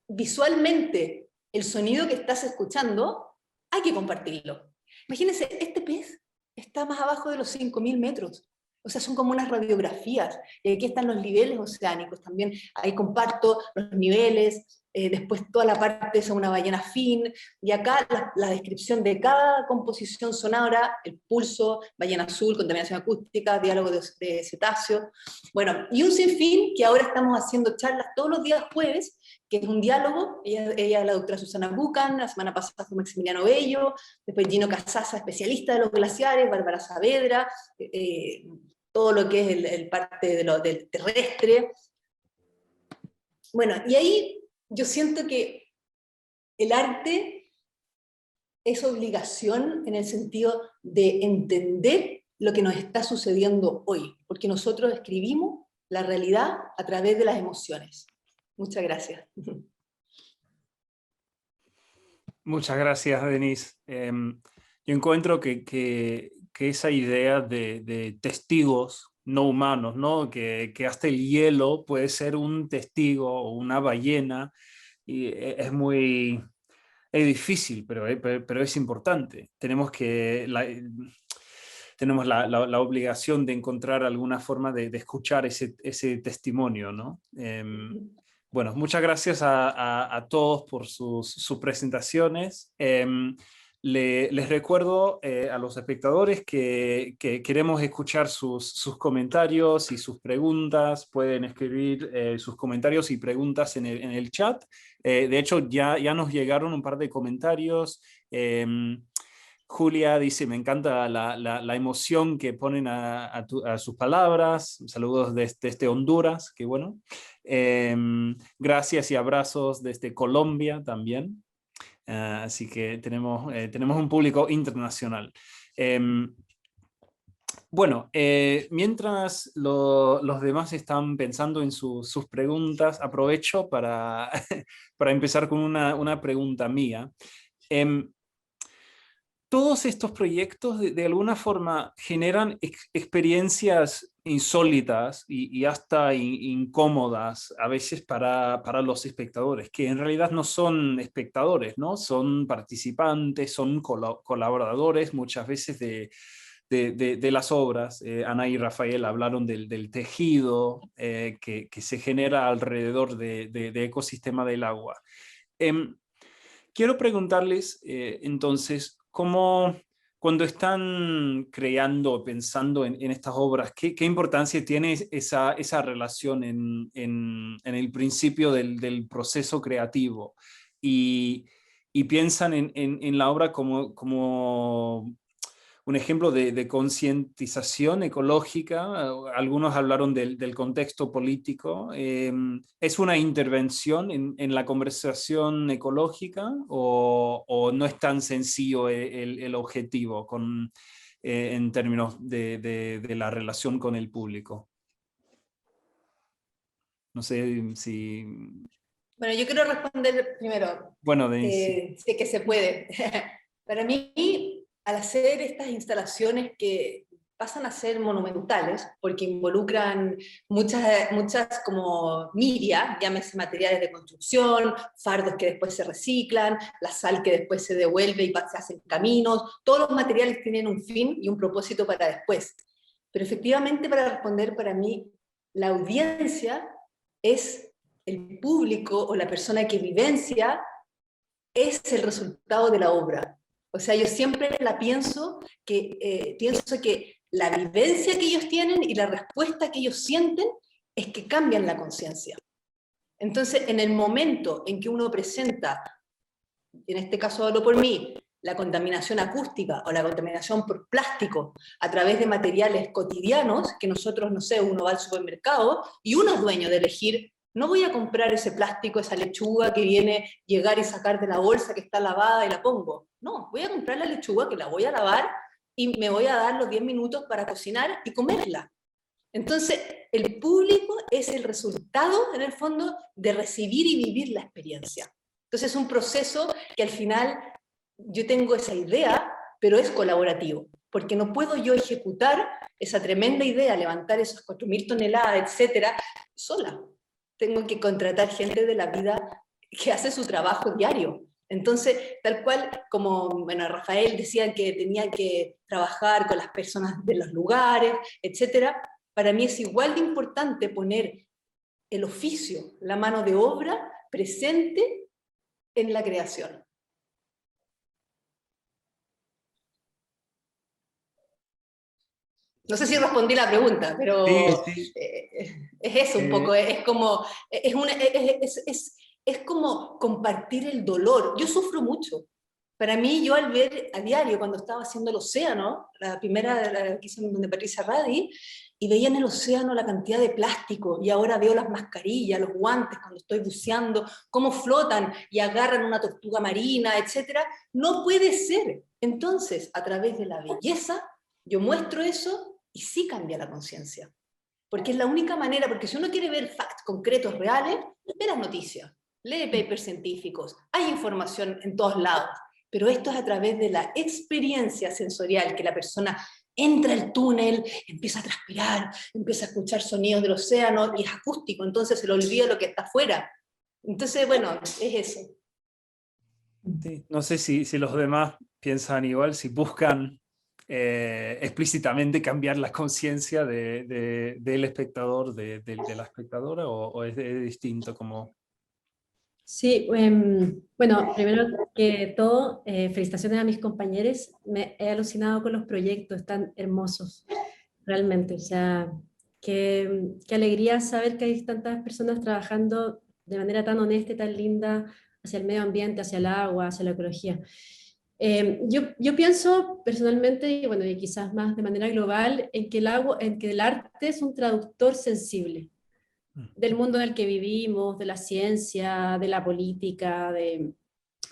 visualmente el sonido que estás escuchando, hay que compartirlo. Imagínense, este pez está más abajo de los 5.000 metros. O sea, son como unas radiografías. Y aquí están los niveles oceánicos también. Ahí comparto los niveles. Después toda la parte es una ballena fin. Y acá la descripción de cada composición sonora, el pulso, ballena azul, contaminación acústica, diálogo de cetáceo. Bueno, y un sinfín que ahora estamos haciendo charlas todos los días jueves, que es un diálogo. Ella la doctora Susana Bucan, la semana pasada fue Maximiliano Bello, después Gino Casaza, especialista de los glaciares, Bárbara Saavedra, todo lo que es el parte del terrestre. Bueno, y ahí yo siento que el arte es obligación en el sentido de entender lo que nos está sucediendo hoy, porque nosotros escribimos la realidad a través de las emociones. Muchas gracias. Muchas gracias, Denise. Yo encuentro que esa idea de testigos no humanos, ¿no? Que hasta el hielo puede ser un testigo o una ballena, y es muy difícil, pero es importante. Tenemos la obligación de encontrar alguna forma de escuchar ese testimonio, ¿no? Bueno, muchas gracias a todos por sus presentaciones. Les recuerdo a los espectadores que queremos escuchar sus comentarios y sus preguntas. Pueden escribir sus comentarios y preguntas en el chat. De hecho, ya nos llegaron un par de comentarios. Julia dice, me encanta la emoción que ponen a sus palabras. Saludos desde Honduras, qué bueno. Gracias y abrazos desde Colombia también. Así que tenemos un público internacional. Bueno, mientras los demás están pensando en sus preguntas, aprovecho para, para empezar con una pregunta mía. Todos estos proyectos de alguna forma generan experiencias insólitas y hasta incómodas a veces para los espectadores, que en realidad no son espectadores, ¿no? Son participantes, son colaboradores muchas veces de las obras. Ana y Rafael hablaron del tejido que se genera alrededor de ecosistema del agua. Quiero preguntarles entonces, ¿cómo, cuando están creando, pensando en estas obras, qué importancia tiene esa relación en el principio del proceso creativo? Y piensan en la obra como un ejemplo de concientización ecológica. Algunos hablaron del contexto político. ¿Es una intervención en la conversación ecológica o no es tan sencillo el objetivo en términos de la relación con el público? No sé si... Bueno, yo quiero responder primero. Bueno, Denise. Sí que se puede. Para mí, al hacer estas instalaciones que pasan a ser monumentales, porque involucran muchas como media, llámese materiales de construcción, fardos que después se reciclan, la sal que después se devuelve y se hacen caminos, todos los materiales tienen un fin y un propósito para después. Pero efectivamente, para responder, para mí, la audiencia es el público o la persona que vivencia, es el resultado de la obra. O sea, yo siempre pienso que la vivencia que ellos tienen y la respuesta que ellos sienten es que cambian la conciencia. Entonces, en el momento en que uno presenta, en este caso hablo por mí, la contaminación acústica o la contaminación por plástico a través de materiales cotidianos, que nosotros, no sé, uno va al supermercado y uno es dueño de elegir, no voy a comprar ese plástico, esa lechuga que viene llegar y sacar de la bolsa que está lavada y la pongo. No, voy a comprar la lechuga que la voy a lavar y me voy a dar los 10 minutos para cocinar y comerla. Entonces, el público es el resultado, en el fondo, de recibir y vivir la experiencia. Entonces, es un proceso que al final yo tengo esa idea, pero es colaborativo, porque no puedo yo ejecutar esa tremenda idea, levantar esas 4.000 toneladas, etcétera, sola. Tengo que contratar gente de la vida que hace su trabajo diario. Entonces, tal cual como bueno, Rafael decía que tenía que trabajar con las personas de los lugares, etcétera, para mí es igual de importante poner el oficio, la mano de obra presente en la creación. No sé si respondí la pregunta, pero sí. Es eso un poco, es como, es como compartir el dolor. Yo sufro mucho. Para mí, yo al ver a diario, cuando estaba haciendo El Océano, la primera que hice de Patricia Radi, y veía en el océano la cantidad de plástico, y ahora veo las mascarillas, los guantes, cuando estoy buceando, cómo flotan y agarran una tortuga marina, etc. No puede ser. Entonces, a través de la belleza, yo muestro eso, y sí cambia la conciencia. Porque es la única manera, porque si uno quiere ver facts concretos, reales, ve las noticias, lee papers científicos, hay información en todos lados, pero esto es a través de la experiencia sensorial, que la persona entra al túnel, empieza a transpirar, empieza a escuchar sonidos del océano, y es acústico, entonces se le olvida lo que está afuera. Entonces, bueno, es eso. Sí, no sé si los demás piensan igual, si buscan explícitamente cambiar la conciencia del espectador, de la espectadora, o es distinto como... Sí, bueno, primero que todo, felicitaciones a mis compañeros. Me he alucinado con los proyectos, están hermosos, realmente. O sea, qué alegría saber que hay tantas personas trabajando de manera tan honesta y tan linda hacia el medio ambiente, hacia el agua, hacia la ecología. Yo pienso personalmente, y bueno, y quizás más de manera global, en que en que el arte es un traductor sensible del mundo en el que vivimos, de la ciencia, de la política,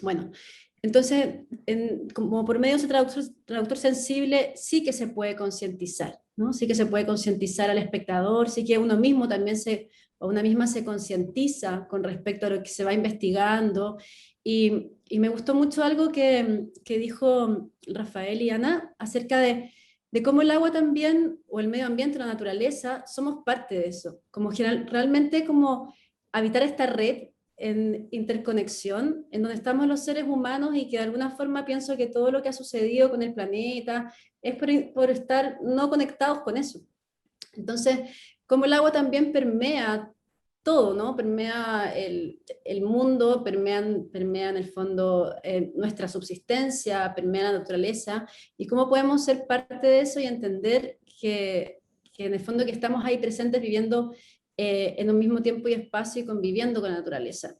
bueno, entonces, como por medio de ese traductor sensible, sí que se puede concientizar, ¿no? Sí que se puede concientizar al espectador, sí que uno mismo también o una misma se concientiza con respecto a lo que se va investigando. Y me gustó mucho algo que dijo Rafael y Ana acerca de cómo el agua también, o el medio ambiente, la naturaleza, somos parte de eso. Como realmente como habitar esta red en interconexión, en donde estamos los seres humanos y que de alguna forma pienso que todo lo que ha sucedido con el planeta es por estar no conectados con eso. Entonces, como el agua también permea todo, ¿no? Permea el mundo, permea en el fondo nuestra subsistencia, permea la naturaleza, y cómo podemos ser parte de eso y entender que en el fondo que estamos ahí presentes viviendo en un mismo tiempo y espacio y conviviendo con la naturaleza.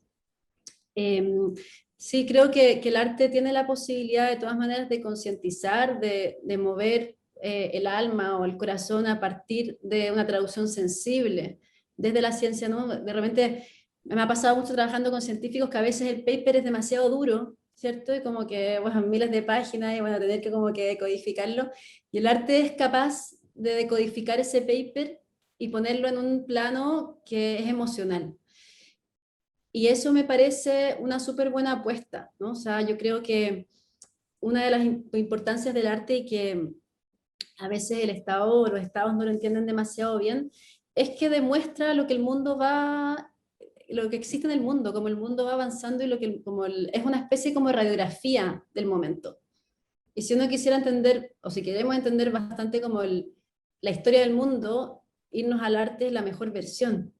Sí, creo que el arte tiene la posibilidad de todas maneras de concientizar, de mover el alma o el corazón a partir de una traducción sensible desde la ciencia, ¿no? De repente me ha pasado mucho trabajando con científicos que a veces el paper es demasiado duro, ¿cierto? Y como que, bueno, miles de páginas y bueno, tener que como que decodificarlo. Y el arte es capaz de decodificar ese paper y ponerlo en un plano que es emocional. Y eso me parece una súper buena apuesta, ¿no? O sea, yo creo que una de las importancias del arte y que a veces el Estado o los Estados no lo entienden demasiado bien, es que demuestra lo que el mundo lo que existe en el mundo, como el mundo va avanzando y es una especie como de radiografía del momento. Y si uno quisiera entender, o si queremos entender bastante como la historia del mundo, irnos al arte es la mejor versión.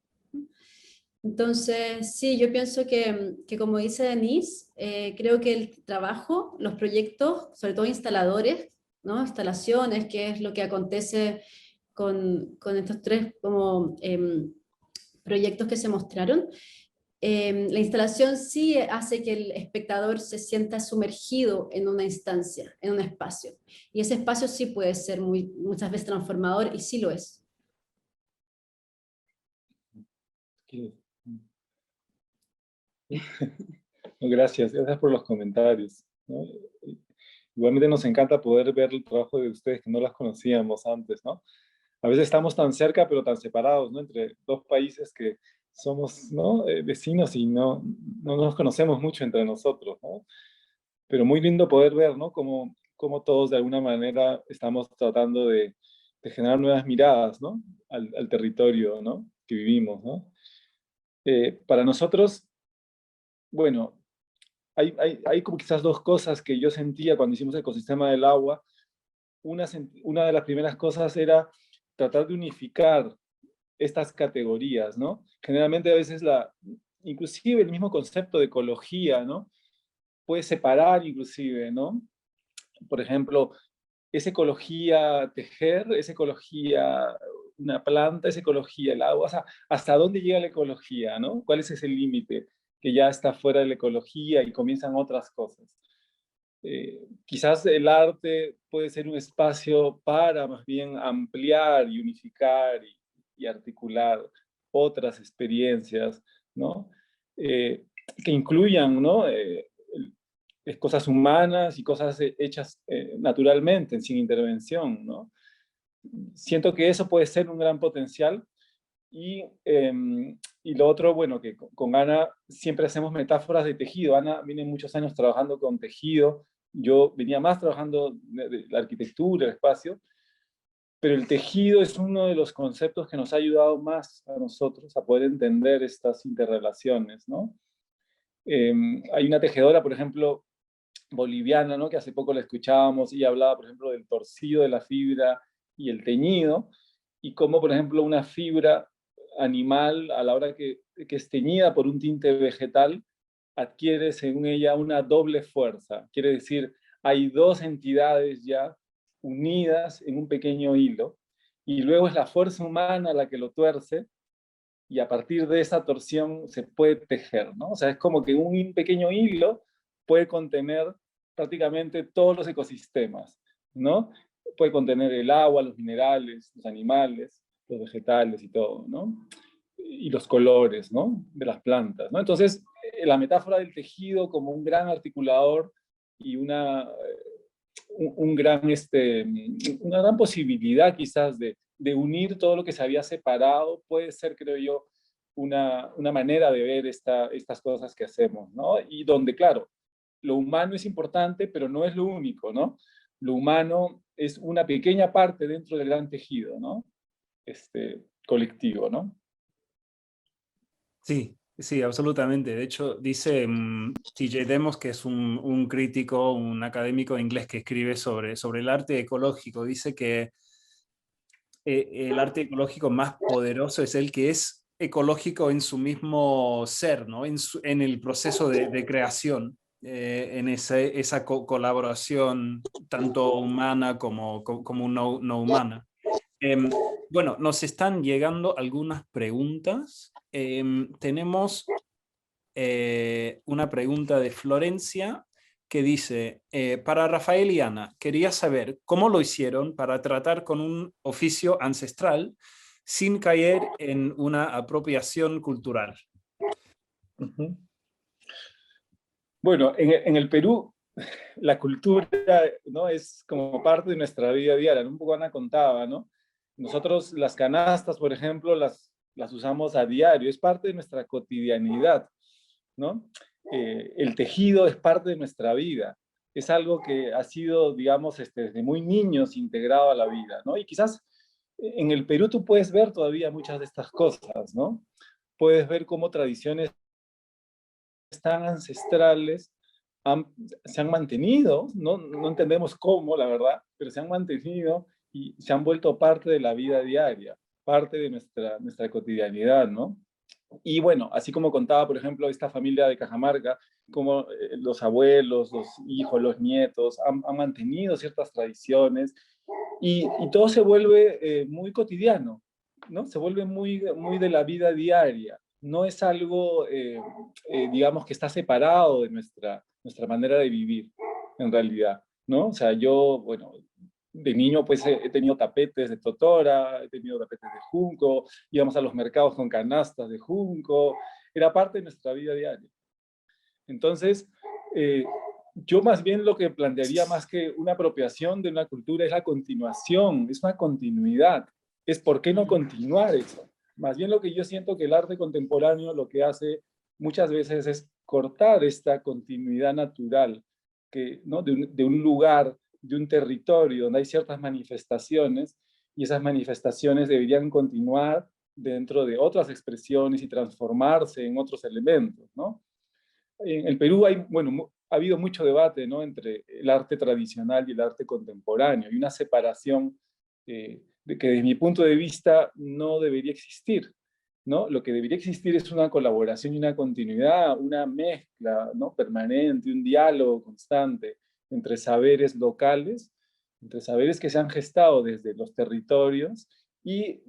Entonces, sí, yo pienso que como dice Denise, creo que el trabajo, los proyectos, sobre todo instaladores, ¿no? Instalaciones, que es lo que acontece con estos tres como, proyectos que se mostraron, la instalación sí hace que el espectador se sienta sumergido en una instancia, en un espacio. Y ese espacio sí puede ser muchas veces transformador y sí lo es. Gracias por los comentarios, ¿no? Igualmente nos encanta poder ver el trabajo de ustedes que no las conocíamos antes, ¿no? A veces estamos tan cerca pero tan separados, ¿no? Entre dos países que somos, ¿no? Vecinos y no nos conocemos mucho entre nosotros, ¿no? Pero muy lindo poder ver, ¿no? Cómo todos de alguna manera estamos tratando de generar nuevas miradas, ¿no? Al territorio, ¿no? Que vivimos, ¿no? Para nosotros, bueno, hay como quizás dos cosas que yo sentía cuando hicimos el ecosistema del agua. Una de las primeras cosas era tratar de unificar estas categorías, ¿no? Generalmente a veces inclusive el mismo concepto de ecología, ¿no? Puede separar inclusive, ¿no? Por ejemplo, ¿es ecología tejer? ¿Es ecología una planta? ¿Es ecología el agua? O sea, ¿hasta dónde llega la ecología, ¿no? ¿Cuál es ese límite que ya está fuera de la ecología y comienzan otras cosas? Quizás el arte puede ser un espacio para más bien ampliar y unificar y articular otras experiencias, ¿no? Que incluyan, ¿no? Cosas humanas y cosas hechas naturalmente, sin intervención, ¿no? Siento que eso puede ser un gran potencial. Y lo otro, bueno, que con Ana siempre hacemos metáforas de tejido. Ana viene muchos años trabajando con tejido, yo venía más trabajando de la arquitectura, el espacio, pero el tejido es uno de los conceptos que nos ha ayudado más a nosotros a poder entender estas interrelaciones, ¿no? Hay una tejedora, por ejemplo, boliviana, ¿no? Que hace poco la escuchábamos y hablaba, por ejemplo, del torcido de la fibra y el teñido, y cómo, por ejemplo, una fibra animal, a la hora que es teñida por un tinte vegetal, adquiere, según ella, una doble fuerza. Quiere decir, hay dos entidades ya unidas en un pequeño hilo, y luego es la fuerza humana la que lo tuerce, y a partir de esa torsión se puede tejer, ¿no? O sea, es como que un pequeño hilo puede contener prácticamente todos los ecosistemas, ¿no? Puede contener el agua, los minerales, los animales, los vegetales y todo, ¿no? Y los colores, ¿no? De las plantas, ¿no? Entonces, la metáfora del tejido como un gran articulador y una gran posibilidad quizás de unir todo lo que se había separado, puede ser, creo yo, una manera de ver estas cosas que hacemos, ¿no? Y donde, claro, lo humano es importante, pero no es lo único, ¿no? Lo humano es una pequeña parte dentro del gran tejido, ¿no? Colectivo, ¿no? Sí, sí, absolutamente. De hecho, dice T.J. Demos, que es un crítico, un académico inglés que escribe sobre el arte ecológico. Dice que el arte ecológico más poderoso es el que es ecológico en su mismo ser, ¿no? En el proceso de creación, en esa colaboración tanto humana como no humana. Bueno, nos están llegando algunas preguntas. Tenemos una pregunta de Florencia que dice, para Rafael y Ana, quería saber cómo lo hicieron para tratar con un oficio ancestral sin caer en una apropiación cultural. Bueno, en el Perú, la cultura, ¿no? Es como parte de nuestra vida diaria. Un poco Ana contaba, ¿no? Nosotros las canastas, por ejemplo, las usamos a diario, es parte de nuestra cotidianidad, ¿no? El tejido es parte de nuestra vida, es algo que ha sido, digamos, desde muy niños integrado a la vida, ¿no? Y quizás en el Perú tú puedes ver todavía muchas de estas cosas, ¿no? Puedes ver cómo tradiciones tan ancestrales se han mantenido, no entendemos cómo, la verdad, pero se han mantenido y se han vuelto parte de la vida diaria, parte de nuestra cotidianidad, ¿no? Y bueno, así como contaba, por ejemplo, esta familia de Cajamarca, como los abuelos, los hijos, los nietos han mantenido ciertas tradiciones y todo se vuelve muy cotidiano, ¿no? Se vuelve muy de la vida diaria. No es algo, digamos, que está separado de nuestra manera de vivir, en realidad, ¿no? O sea, yo, bueno, de niño pues he tenido tapetes de totora, he tenido tapetes de junco, íbamos a los mercados con canastas de junco, era parte de nuestra vida diaria. Entonces, yo más bien lo que plantearía más que una apropiación de una cultura es la continuación, es una continuidad, es por qué no continuar eso. Más bien lo que yo siento que el arte contemporáneo lo que hace muchas veces es cortar esta continuidad natural ¿no? de un lugar, de un territorio donde hay ciertas manifestaciones y esas manifestaciones deberían continuar dentro de otras expresiones y transformarse en otros elementos, ¿no? En el Perú ha habido mucho debate, ¿no? Entre el arte tradicional y el arte contemporáneo y una separación de que desde mi punto de vista no debería existir, ¿no? Lo que debería existir es una colaboración y una continuidad, una mezcla, ¿no? Permanente, un diálogo constante entre saberes locales, entre saberes que se han gestado desde los territorios y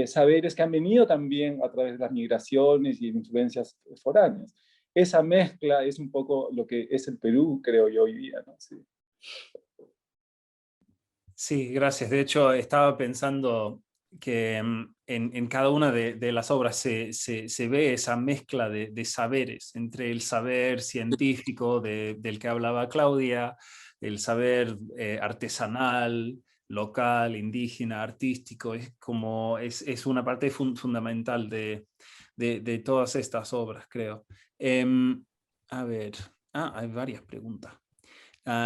saberes que han venido también a través de las migraciones y influencias foráneas. Esa mezcla es un poco lo que es el Perú, creo yo, hoy día, ¿no? Sí. Sí, gracias. De hecho, estaba pensando que en cada una de las obras se ve esa mezcla de saberes, entre el saber científico del que hablaba Claudia, el saber artesanal, local, indígena, artístico, es una parte fundamental de todas estas obras, creo. A ver, hay varias preguntas.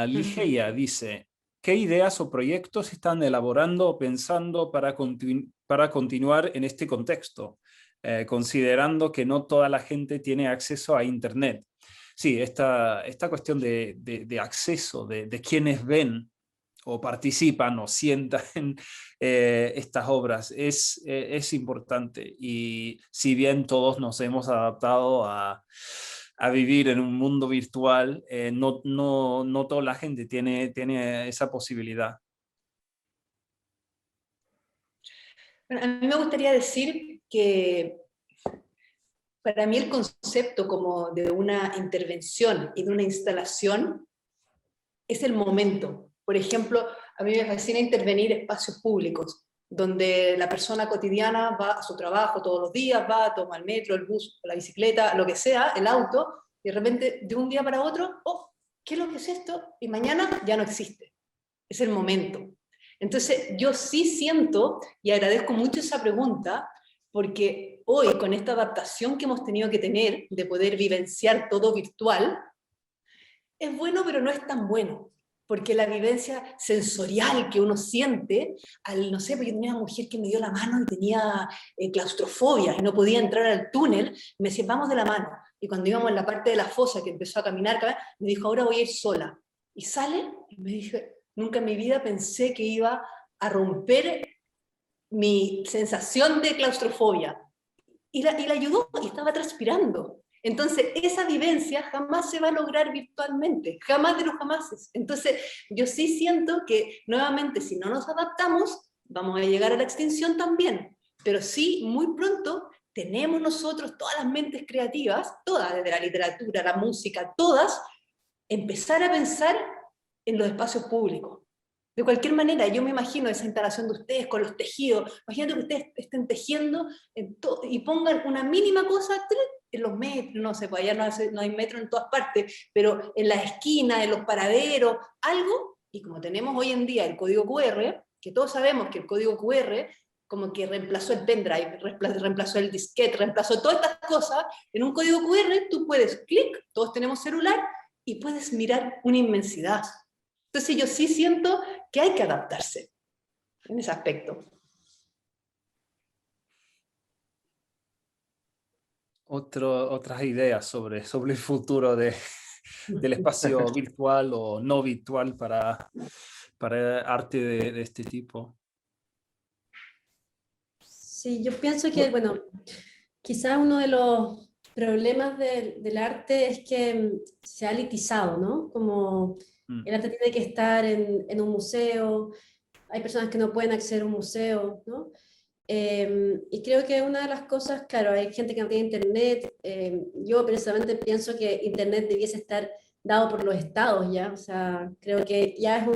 Ligeia dice, ¿qué ideas o proyectos están elaborando o pensando para continuar en este contexto, considerando que no toda la gente tiene acceso a Internet? Sí, esta cuestión de acceso, de quienes ven o participan o sientan estas obras es importante. Y si bien todos nos hemos adaptado a a vivir en un mundo virtual, no toda la gente tiene esa posibilidad. Bueno, a mí me gustaría decir que para mí el concepto como de una intervención y de una instalación es el momento. Por ejemplo, a mí me fascina intervenir espacios públicos, donde la persona cotidiana va a su trabajo todos los días, toma el metro, el bus, la bicicleta, lo que sea, el auto, y de repente, de un día para otro, oh, ¿qué es lo que es esto? Y mañana ya no existe. Es el momento. Entonces, yo sí siento, y agradezco mucho esa pregunta, porque hoy, con esta adaptación que hemos tenido que tener, de poder vivenciar todo virtual, es bueno, pero no es tan bueno. Porque la vivencia sensorial que uno siente, no sé, pues yo tenía una mujer que me dio la mano y tenía claustrofobia y no podía entrar al túnel, me decía, vamos de la mano. Y cuando íbamos en la parte de la fosa, que empezó a caminar, me dijo, ahora voy a ir sola. Y sale, y me dije, nunca en mi vida pensé que iba a romper mi sensación de claustrofobia. Y la ayudó, y estaba transpirando. Entonces, esa vivencia jamás se va a lograr virtualmente, jamás de los jamases. Entonces, yo sí siento que, nuevamente, si no nos adaptamos, vamos a llegar a la extinción también. Pero sí, muy pronto, tenemos nosotros, todas las mentes creativas, todas, desde la literatura, la música, todas, empezar a pensar en los espacios públicos. De cualquier manera, yo me imagino esa instalación de ustedes con los tejidos, imagínate que ustedes estén tejiendo y pongan una mínima cosa en los metros, no sé, pues allá no hay metro en todas partes, pero en las esquinas, en los paraderos, algo, y como tenemos hoy en día el código QR, que todos sabemos que el código QR como que reemplazó el pendrive, reemplazó el disquete, reemplazó todas estas cosas, en un código QR tú puedes clic, todos tenemos celular, y puedes mirar una inmensidad. Entonces yo sí siento que hay que adaptarse en ese aspecto. Otras ideas sobre el futuro del espacio virtual o no virtual para arte de este tipo. Sí, yo pienso que, bueno, quizás uno de los problemas del arte es que se ha elitizado, ¿no? Como el arte tiene que estar en un museo, hay personas que no pueden acceder a un museo, ¿no? Y creo que una de las cosas, claro, hay gente que no tiene internet, yo precisamente pienso que internet debiese estar dado por los estados ya, o sea, creo que ya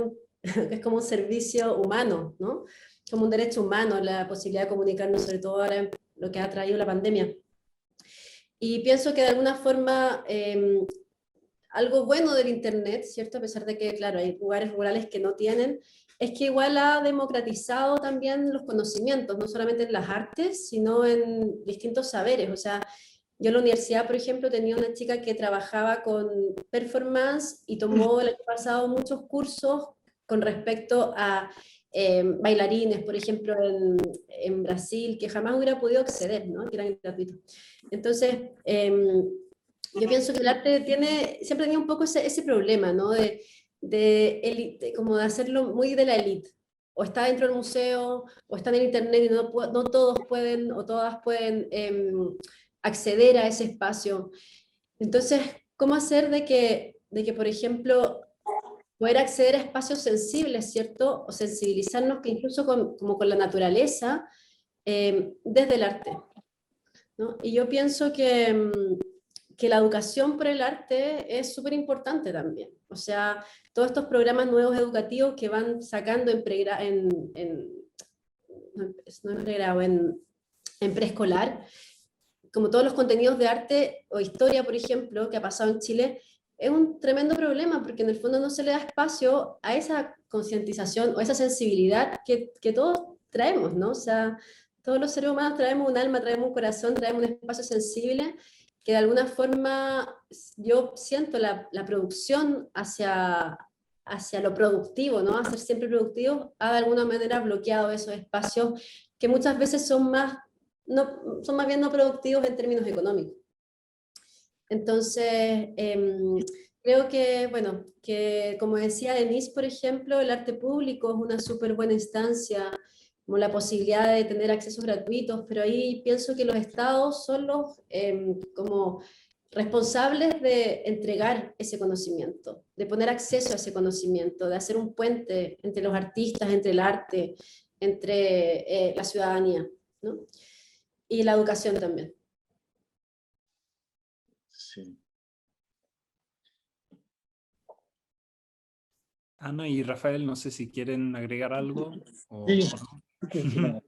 es como un servicio humano, ¿no? Como un derecho humano, la posibilidad de comunicarnos, sobre todo ahora en lo que ha traído la pandemia. Y pienso que de alguna forma algo bueno del internet, ¿cierto? A pesar de que, claro, hay lugares rurales que no tienen, es que igual ha democratizado también los conocimientos, no solamente en las artes, sino en distintos saberes. O sea, yo en la universidad, por ejemplo, tenía una chica que trabajaba con performance y tomó el año pasado muchos cursos con respecto a bailarines, por ejemplo, en Brasil, que jamás hubiera podido acceder, ¿no? Que eran gratuitos. Entonces, yo pienso que el arte siempre tenía un poco ese problema, ¿no? Como de hacerlo muy de la élite. O está dentro del museo, o está en el internet y no todos pueden, o todas pueden acceder a ese espacio. Entonces, ¿cómo hacer de que, por ejemplo, poder acceder a espacios sensibles, ¿cierto? O sensibilizarnos que incluso como con la naturaleza, desde el arte, ¿no? Y yo pienso que la educación por el arte es súper importante también. O sea, todos estos programas nuevos educativos que van sacando en preescolar, como todos los contenidos de arte o historia, por ejemplo, que ha pasado en Chile, es un tremendo problema porque en el fondo no se le da espacio a esa concientización o esa sensibilidad que todos traemos, ¿no? O sea, todos los seres humanos traemos un alma, traemos un corazón, traemos un espacio sensible que de alguna forma yo siento la producción hacia lo productivo, ¿no? A ser siempre productivo, ha de alguna manera bloqueado esos espacios que muchas veces son más bien no productivos en términos económicos. Entonces, creo que, bueno, que como decía Denise, por ejemplo, el arte público es una súper buena instancia, como la posibilidad de tener accesos gratuitos, pero ahí pienso que los estados son los como responsables de entregar ese conocimiento, de poner acceso a ese conocimiento, de hacer un puente entre los artistas, entre el arte, entre la ciudadanía, ¿no? Y la educación también. Sí. Ana y Rafael, no sé si quieren agregar algo. Sí. O no.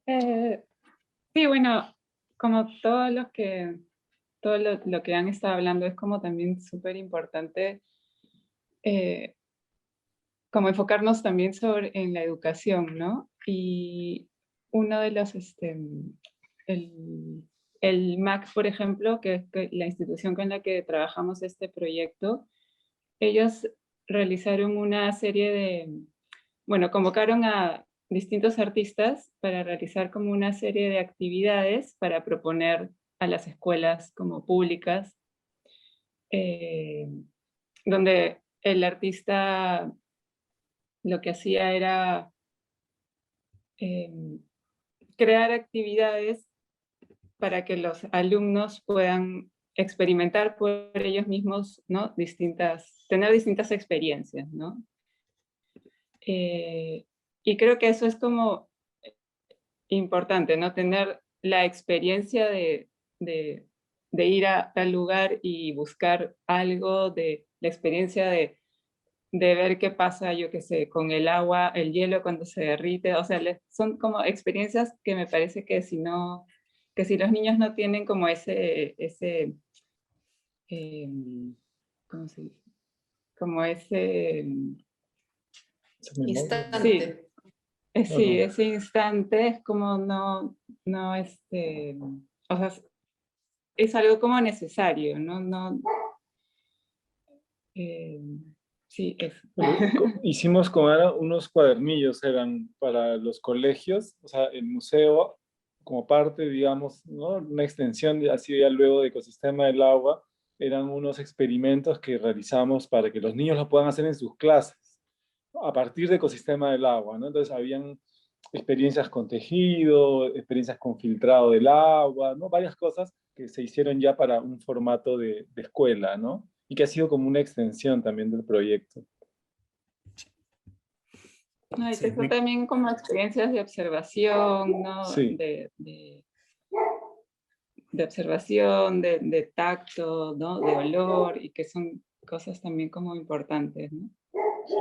Sí, bueno, como todo lo que han estado hablando es como también súper importante como enfocarnos también en la educación, ¿no? Y uno de los, el MAC, por ejemplo, que es la institución con la que trabajamos este proyecto, ellos realizaron una serie de, bueno, convocaron a distintos artistas para realizar como una serie de actividades para proponer a las escuelas como públicas, donde el artista lo que hacía era crear actividades para que los alumnos puedan experimentar por ellos mismos, ¿no? Tener distintas experiencias, ¿no? Y creo que eso es como importante, ¿no? Tener la experiencia de ir a tal lugar y buscar algo, de la experiencia de ver qué pasa, yo qué sé, con el agua, el hielo cuando se derrite, o sea, son como experiencias que me parece que si los niños no tienen como ¿cómo se dice? Como ese instante. Sí, ese instante es como o sea, es algo como necesario, ¿no? Sí, eso. Hicimos con Ana unos cuadernillos, eran para los colegios, o sea, el museo como parte, digamos, ¿no? Una extensión, así ya luego de Ecosistema del Agua, eran unos experimentos que realizamos para que los niños lo puedan hacer en sus clases, a partir de Ecosistema del Agua, ¿no? Entonces habían experiencias con tejido, experiencias con filtrado del agua, ¿no? Varias cosas que se hicieron ya para un formato de escuela, ¿no? Y que ha sido como una extensión también del proyecto. No, y sí, también como experiencias de observación, ¿no? Sí. De observación, de tacto, ¿no? De olor, y que son cosas también como importantes, ¿no? Sí.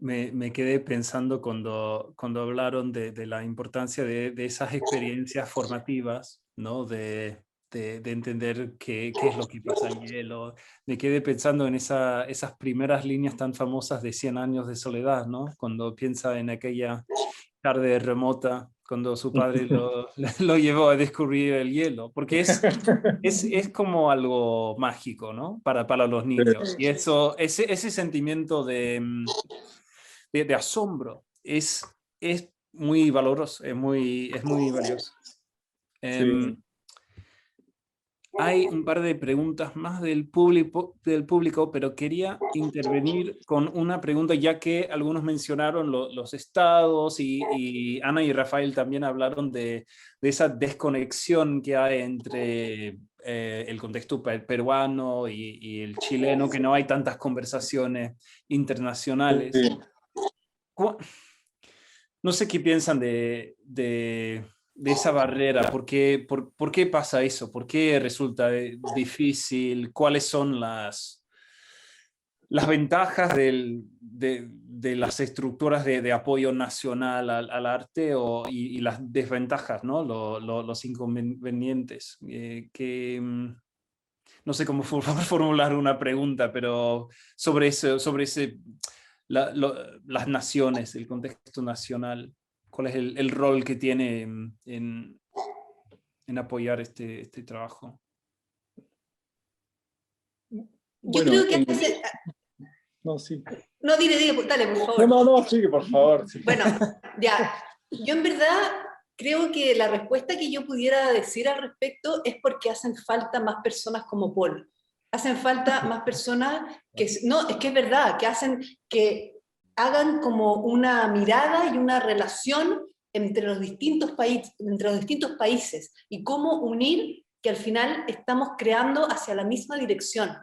Me quedé pensando cuando hablaron de la importancia de esas experiencias formativas, ¿no? De entender qué es lo que pasa en hielo. Me quedé pensando en esas primeras líneas tan famosas de 100 años de soledad, ¿no? Cuando piensa en aquella tarde remota, cuando su padre lo llevó a descubrir el hielo, porque es como algo mágico, ¿no? Para los niños. Y ese sentimiento de asombro es muy valoroso, es muy valioso. Sí. Hay un par de preguntas más del público, pero quería intervenir con una pregunta, ya que algunos mencionaron los estados y Ana y Rafael también hablaron de esa desconexión que hay entre el contexto peruano y el chileno, que no hay tantas conversaciones internacionales. Sí. No sé qué piensan de esa barrera. ¿Por qué pasa eso? ¿Por qué resulta difícil? ¿Cuáles son las ventajas de las estructuras de apoyo nacional al arte y las desventajas, ¿no? Los inconvenientes? No sé cómo formular una pregunta, pero sobre las naciones, el contexto nacional. ¿Cuál es el rol que tiene en apoyar este trabajo? Yo creo que No, sí. No, dale, por favor. No, sigue, por favor. Sí. Bueno, ya. Yo en verdad creo que la respuesta que yo pudiera decir al respecto es porque hacen falta más personas como Paul. Hacen falta más personas no, es que es verdad, que hagan como una mirada y una relación entre los distintos países y cómo unir que al final estamos creando hacia la misma dirección.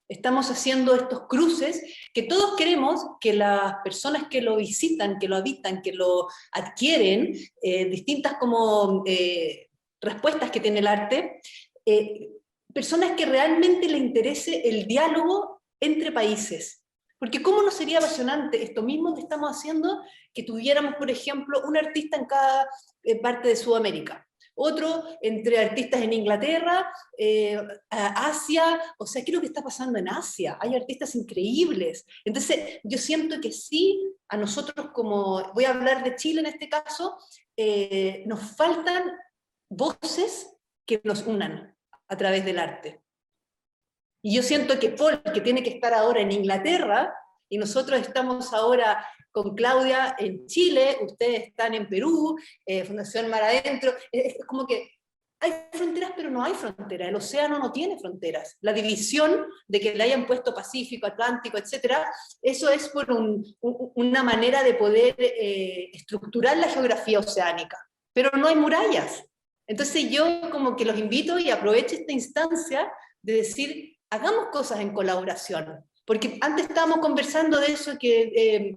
Estamos haciendo estos cruces que todos queremos que las personas que lo visitan, que lo habitan, que lo adquieren, distintas como respuestas que tiene el arte, personas que realmente le interese el diálogo entre países. Porque cómo no sería apasionante esto mismo que estamos haciendo, que tuviéramos, por ejemplo, un artista en cada parte de Sudamérica, otro entre artistas en Inglaterra, Asia, o sea, ¿qué es lo que está pasando en Asia? Hay artistas increíbles. Entonces, yo siento que sí, a nosotros como, voy a hablar de Chile en este caso, nos faltan voces que nos unan a través del arte. Y yo siento que Paul, que tiene que estar ahora en Inglaterra, y nosotros estamos ahora con Claudia en Chile, ustedes están en Perú, Fundación Mar Adentro, es como que hay fronteras pero no hay fronteras, el océano no tiene fronteras. La división de que le hayan puesto Pacífico, Atlántico, etcétera, eso es por una manera de poder estructurar la geografía oceánica, pero no hay murallas. Entonces yo como que los invito y aprovecho esta instancia de decir, hagamos cosas en colaboración, porque antes estábamos conversando de eso que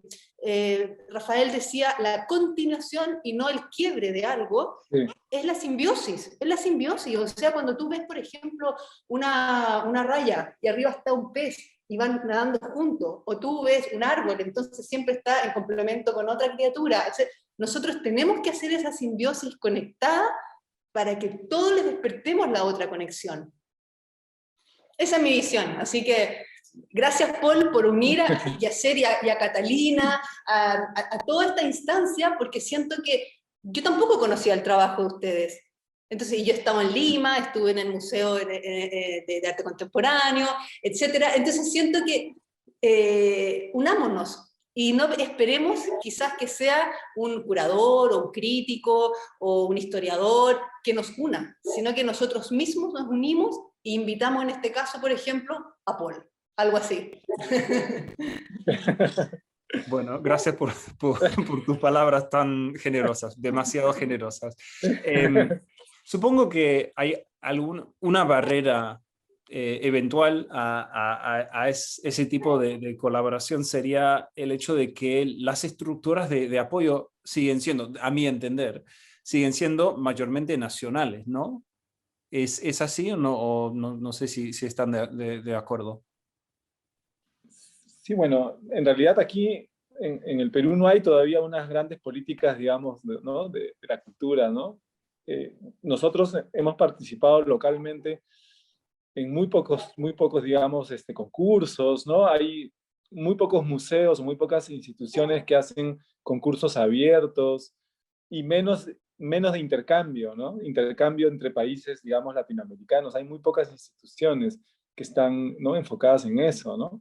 Rafael decía, la continuación y no el quiebre de algo, sí. Es la simbiosis, o sea, cuando tú ves, por ejemplo, una raya y arriba está un pez y van nadando juntos, o tú ves un árbol, entonces siempre está en complemento con otra criatura. O sea, nosotros tenemos que hacer esa simbiosis conectada para que todos les despertemos la otra conexión. Esa es mi visión, así que gracias Paul por unir a Yacer y a Catalina, a toda esta instancia, porque siento que yo tampoco conocía el trabajo de ustedes. Entonces yo estaba en Lima, estuve en el Museo de Arte Contemporáneo, etc. Entonces siento que unámonos y no esperemos quizás que sea un curador o un crítico o un historiador que nos una, sino que nosotros mismos nos unimos e invitamos en este caso, por ejemplo, a Paul. Algo así. Bueno, gracias por tus palabras tan generosas, demasiado generosas. Supongo que hay una barrera eventual a ese tipo de colaboración sería el hecho de que las estructuras de apoyo siguen siendo, a mi entender, siguen siendo mayormente nacionales, ¿no? ¿Es así o no? O no sé si están de acuerdo. Sí, bueno, en realidad aquí en el Perú no hay todavía unas grandes políticas, digamos, ¿no? de la cultura, ¿no? Nosotros hemos participado localmente en muy pocos digamos, concursos, ¿no? Hay muy pocos museos, muy pocas instituciones que hacen concursos abiertos y menos de intercambio, ¿no? Intercambio entre países, digamos, latinoamericanos. Hay muy pocas instituciones que están, ¿no? enfocadas en eso, ¿no?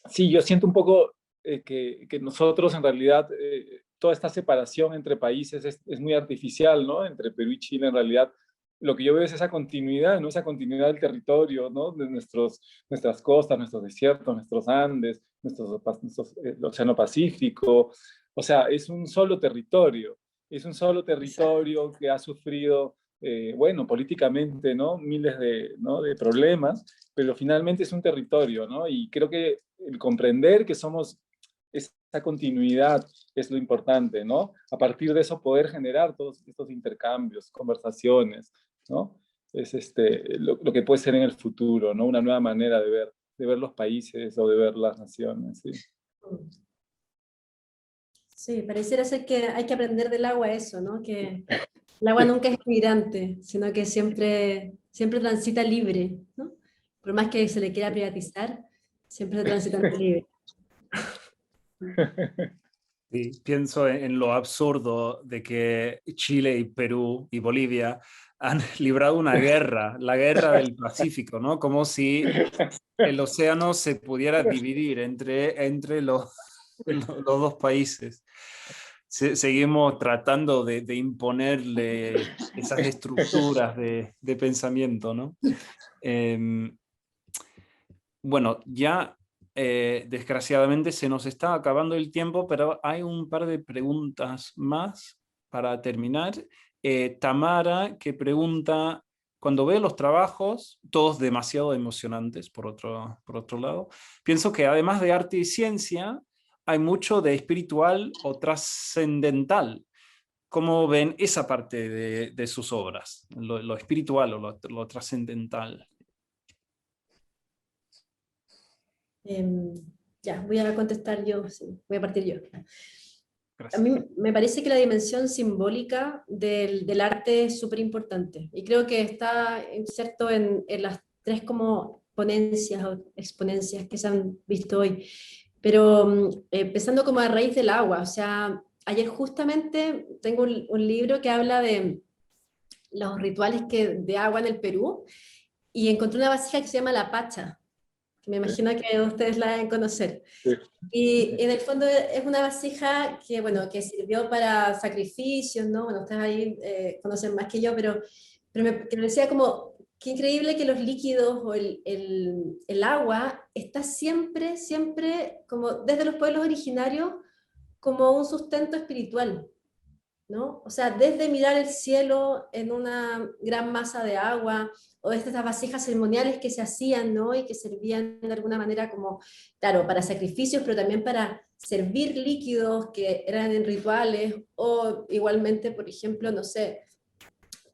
Sí, yo siento un poco que nosotros en realidad, toda esta separación entre países es muy artificial, ¿no? Entre Perú y Chile en realidad lo que yo veo es esa continuidad, ¿no? Esa continuidad del territorio, ¿no? De nuestras costas, nuestros desiertos, nuestros Andes, el Océano Pacífico. O sea, es un solo territorio que ha sufrido, bueno, políticamente, ¿no? Miles de problemas, pero finalmente es un territorio, ¿no? Y creo que el comprender que somos esa continuidad es lo importante, ¿no? A partir de eso poder generar todos estos intercambios, conversaciones, ¿no? Es lo que puede ser en el futuro, ¿no? Una nueva manera de ver los países o de ver las naciones, ¿sí? Sí, pareciera ser que hay que aprender del agua eso, ¿no? Que el agua nunca es migrante, sino que siempre transita libre, ¿no? Por más que se le quiera privatizar, siempre transita libre. Sí, pienso en lo absurdo de que Chile y Perú y Bolivia han librado una guerra, la guerra del Pacífico, ¿no? Como si el océano se pudiera dividir entre los dos países. Seguimos tratando de imponerle esas estructuras de pensamiento, ¿no? Bueno, ya desgraciadamente se nos está acabando el tiempo, pero hay un par de preguntas más para terminar Tamara, que pregunta, cuando veo los trabajos, todos demasiado emocionantes, por otro lado, pienso que además de arte y ciencia, hay mucho de espiritual o trascendental. ¿Cómo ven esa parte de sus obras? Lo espiritual o lo trascendental. Ya, voy a contestar yo, sí, voy a partir yo. Gracias. A mí me parece que la dimensión simbólica del arte es súper importante, y creo que está inserto en las tres como ponencias o exponencias que se han visto hoy. Pero empezando como a raíz del agua, o sea, ayer justamente tengo un libro que habla de los rituales de agua en el Perú, y encontré una vasija que se llama la pacha, que me imagino que ustedes la deben conocer. Sí. Y en el fondo es una vasija que, bueno, que sirvió para sacrificios, ¿no? Bueno, ustedes ahí conocen más que yo, pero que me decía como, qué increíble que los líquidos o el agua está siempre, siempre, como desde los pueblos originarios, como un sustento espiritual, ¿no? O sea, desde mirar el cielo en una gran masa de agua, o desde estas vasijas ceremoniales que se hacían, ¿no? Y que servían de alguna manera como, claro, para sacrificios, pero también para servir líquidos que eran en rituales, o igualmente, por ejemplo, no sé,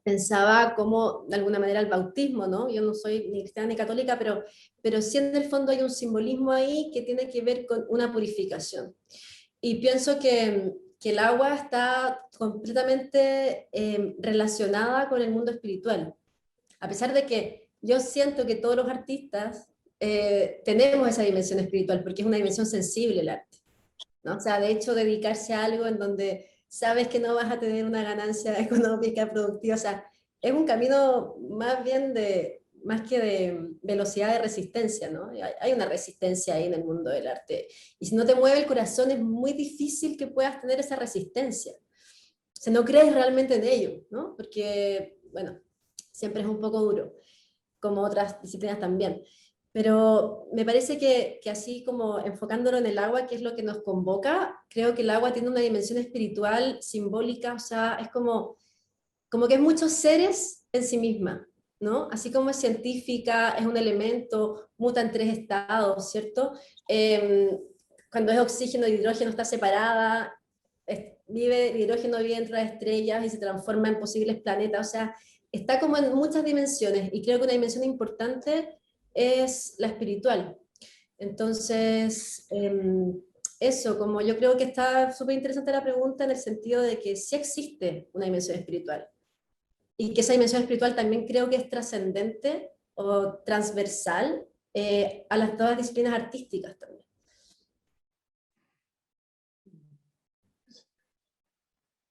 pensaba como de alguna manera el bautismo, ¿no? Yo no soy ni cristiana ni católica, pero sí en el fondo hay un simbolismo ahí que tiene que ver con una purificación. Y pienso que el agua está completamente relacionada con el mundo espiritual. A pesar de que yo siento que todos los artistas tenemos esa dimensión espiritual, porque es una dimensión sensible el arte, ¿no? O sea, de hecho, dedicarse a algo en donde sabes que no vas a tener una ganancia económica productiva, o sea, es un camino más bien más que de velocidad de resistencia, ¿no? Hay una resistencia ahí en el mundo del arte, y si no te mueve el corazón es muy difícil que puedas tener esa resistencia. O sea, no crees realmente en ello, ¿no? Porque, bueno, siempre es un poco duro, como otras disciplinas también. Pero me parece que así como enfocándolo en el agua, que es lo que nos convoca, creo que el agua tiene una dimensión espiritual, simbólica, o sea, es como que es muchos seres en sí misma, ¿no? Así como es científica, es un elemento, muta en 3 estados, ¿cierto? Cuando es oxígeno y hidrógeno está separada, el hidrógeno vive entre las estrellas y se transforma en posibles planetas, o sea, está como en muchas dimensiones, y creo que una dimensión importante es la espiritual. Entonces, eso, como yo creo que está súper interesante la pregunta en el sentido de que sí existe una dimensión espiritual, y que esa dimensión espiritual también creo que es trascendente o transversal a las todas disciplinas artísticas también.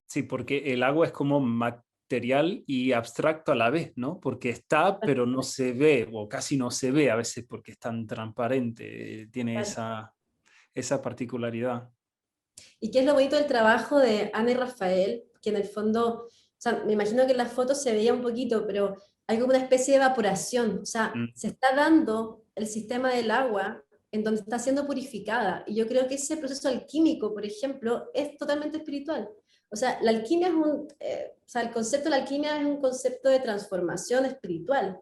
Sí, porque el agua es como material y abstracto a la vez, ¿no? Porque está, pero no se ve, o casi no se ve a veces porque es tan transparente, tiene esa particularidad. ¿Y qué es lo bonito del trabajo de Ana y Rafael? Que en el fondo, o sea, me imagino que en las fotos se veía un poquito, pero hay como una especie de evaporación, o sea, se está dando el sistema del agua en donde está siendo purificada, y yo creo que ese proceso alquímico, por ejemplo, es totalmente espiritual. O sea, la alquimia o sea, el concepto de la alquimia es un concepto de transformación espiritual,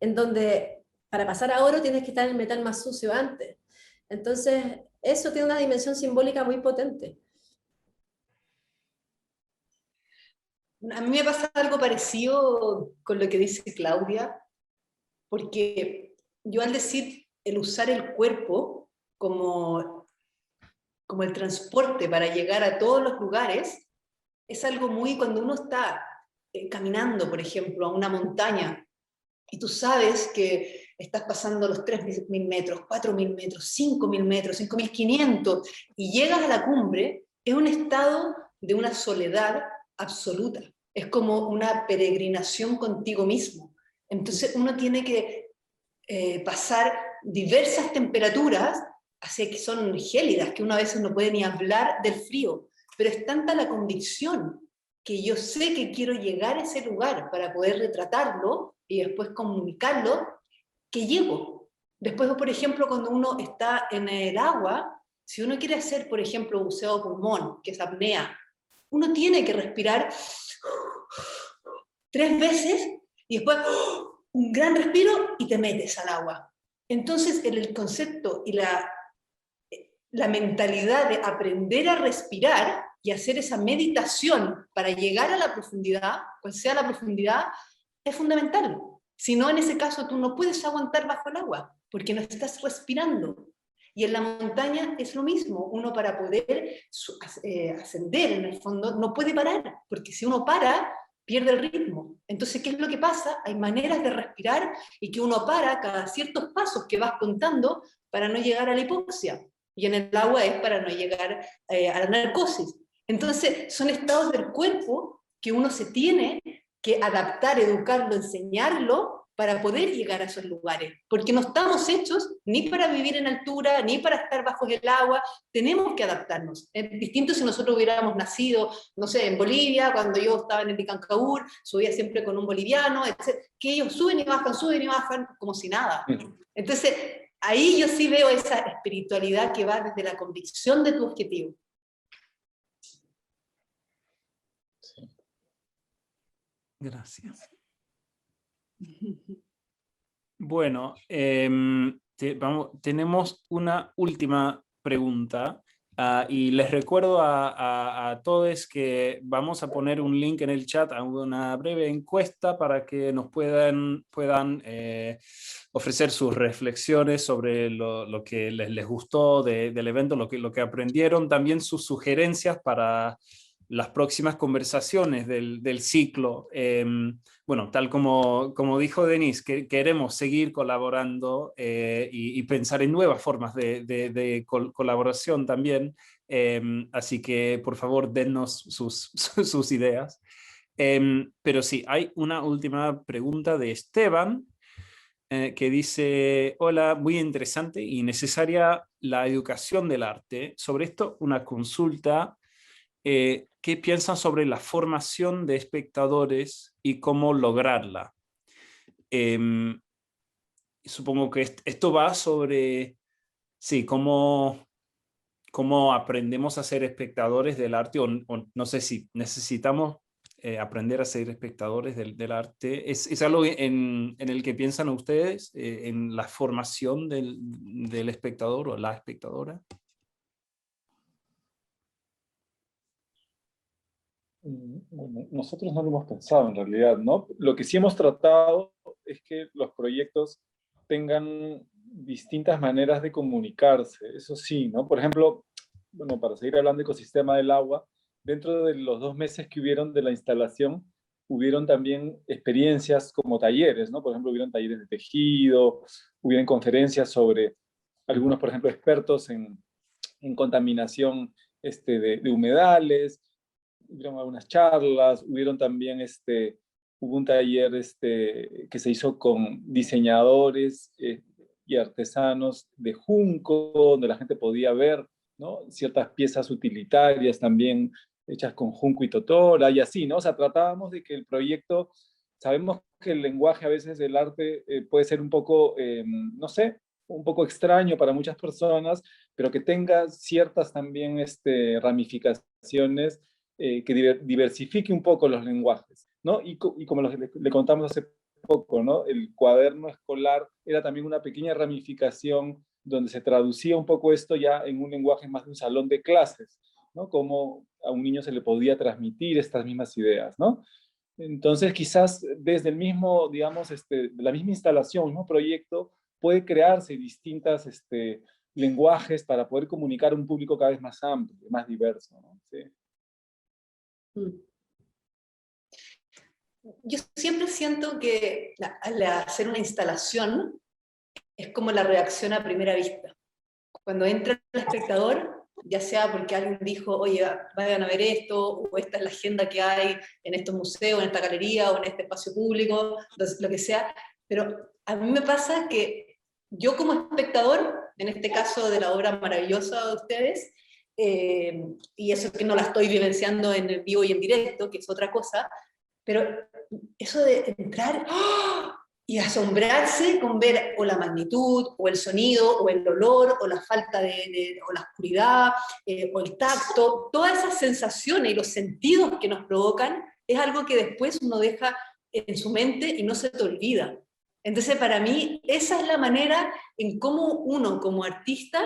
en donde para pasar a oro tienes que estar en el metal más sucio antes. Entonces, eso tiene una dimensión simbólica muy potente. A mí me pasa algo parecido con lo que dice Claudia, porque yo al decir el usar el cuerpo como el transporte para llegar a todos los lugares, es algo muy, cuando uno está caminando, por ejemplo, a una montaña, y tú sabes que estás pasando los 3.000 metros, 4.000 metros, 5.000 metros, 5.500, y llegas a la cumbre, es un estado de una soledad absoluta. Es como una peregrinación contigo mismo. Entonces uno tiene que pasar diversas temperaturas, así que son gélidas, que uno a veces no puede ni hablar del frío, pero es tanta la convicción que yo sé que quiero llegar a ese lugar para poder retratarlo y después comunicarlo, que llego. Después, por ejemplo, cuando uno está en el agua, si uno quiere hacer, por ejemplo, buceo pulmón, que es apnea, uno tiene que respirar 3 veces y después un gran respiro y te metes al agua. Entonces el concepto y la mentalidad de aprender a respirar y hacer esa meditación para llegar a la profundidad, cual sea la profundidad, es fundamental. Si no, en ese caso tú no puedes aguantar bajo el agua, porque no estás respirando. Y en la montaña es lo mismo, uno para poder ascender en el fondo no puede parar, porque si uno para, pierde el ritmo. Entonces, ¿qué es lo que pasa? Hay maneras de respirar y que uno para cada ciertos pasos que vas contando para no llegar a la hipoxia. Y en el agua es para no llegar a la narcosis. Entonces, son estados del cuerpo que uno se tiene que adaptar, educarlo, enseñarlo para poder llegar a esos lugares, porque no estamos hechos ni para vivir en altura, ni para estar bajo el agua, tenemos que adaptarnos. Es distinto si nosotros hubiéramos nacido, no sé, en Bolivia, cuando yo estaba en el Licancaur, subía siempre con un boliviano, etc., que ellos suben y bajan, como si nada. Entonces, ahí yo sí veo esa espiritualidad que va desde la convicción de tu objetivo. Gracias. Bueno, tenemos una última pregunta y les recuerdo a todos que vamos a poner un link en el chat a una breve encuesta para que nos puedan ofrecer sus reflexiones sobre lo que les gustó del evento, lo que aprendieron, también sus sugerencias para las próximas conversaciones del ciclo. Bueno, tal como dijo Denise, que queremos seguir colaborando y pensar en nuevas formas de colaboración también. Así que, por favor, dennos sus ideas. Pero sí, hay una última pregunta de Esteban, que dice: hola, muy interesante y necesaria la educación del arte. Sobre esto, una consulta. ¿Qué piensan sobre la formación de espectadores y cómo lograrla? Supongo que esto va sobre, sí, cómo aprendemos a ser espectadores del arte, o no sé si necesitamos aprender a ser espectadores del arte. ¿Es algo en el que piensan ustedes, en la formación del espectador o la espectadora? Bueno, nosotros no lo hemos pensado en realidad, ¿no? Lo que sí hemos tratado es que los proyectos tengan distintas maneras de comunicarse, eso sí, ¿no? Por ejemplo, bueno, para seguir hablando de ecosistema del agua, dentro de los 2 meses que hubieron de la instalación, hubieron también experiencias como talleres, ¿no? Por ejemplo, hubieron talleres de tejido, hubieron conferencias sobre algunos, por ejemplo, expertos en contaminación de humedales, hubieron algunas charlas, hubieron también hubo un taller que se hizo con diseñadores y artesanos de junco, donde la gente podía ver, ¿no?, ciertas piezas utilitarias también hechas con junco y totora y así, ¿no? O sea, tratábamos de que el proyecto, sabemos que el lenguaje a veces del arte puede ser un poco, no sé, un poco extraño para muchas personas, pero que tenga ciertas también ramificaciones que diversifique un poco los lenguajes, ¿no? Y como le contamos hace poco, ¿no? El cuaderno escolar era también una pequeña ramificación donde se traducía un poco esto ya en un lenguaje más de un salón de clases, ¿no? Cómo a un niño se le podía transmitir estas mismas ideas, ¿no? Entonces, quizás desde el mismo, digamos, la misma instalación, el mismo proyecto, puede crearse distintas lenguajes para poder comunicar a un público cada vez más amplio, más diverso, ¿no? Sí. Yo siempre siento que al hacer una instalación es como la reacción a primera vista. Cuando entra el espectador, ya sea porque alguien dijo, oye, vayan a ver esto, o esta es la agenda que hay en estos museos, en esta galería, o en este espacio público, lo que sea, pero a mí me pasa que yo como espectador, en este caso de la obra maravillosa de ustedes, y eso que no la estoy vivenciando en el vivo y en directo, que es otra cosa, pero eso de entrar y asombrarse con ver o la magnitud, o el sonido, o el olor, o la falta o la oscuridad, o el tacto, todas esas sensaciones y los sentidos que nos provocan, es algo que después uno deja en su mente y no se te olvida. Entonces, para mí, esa es la manera en cómo uno, como artista,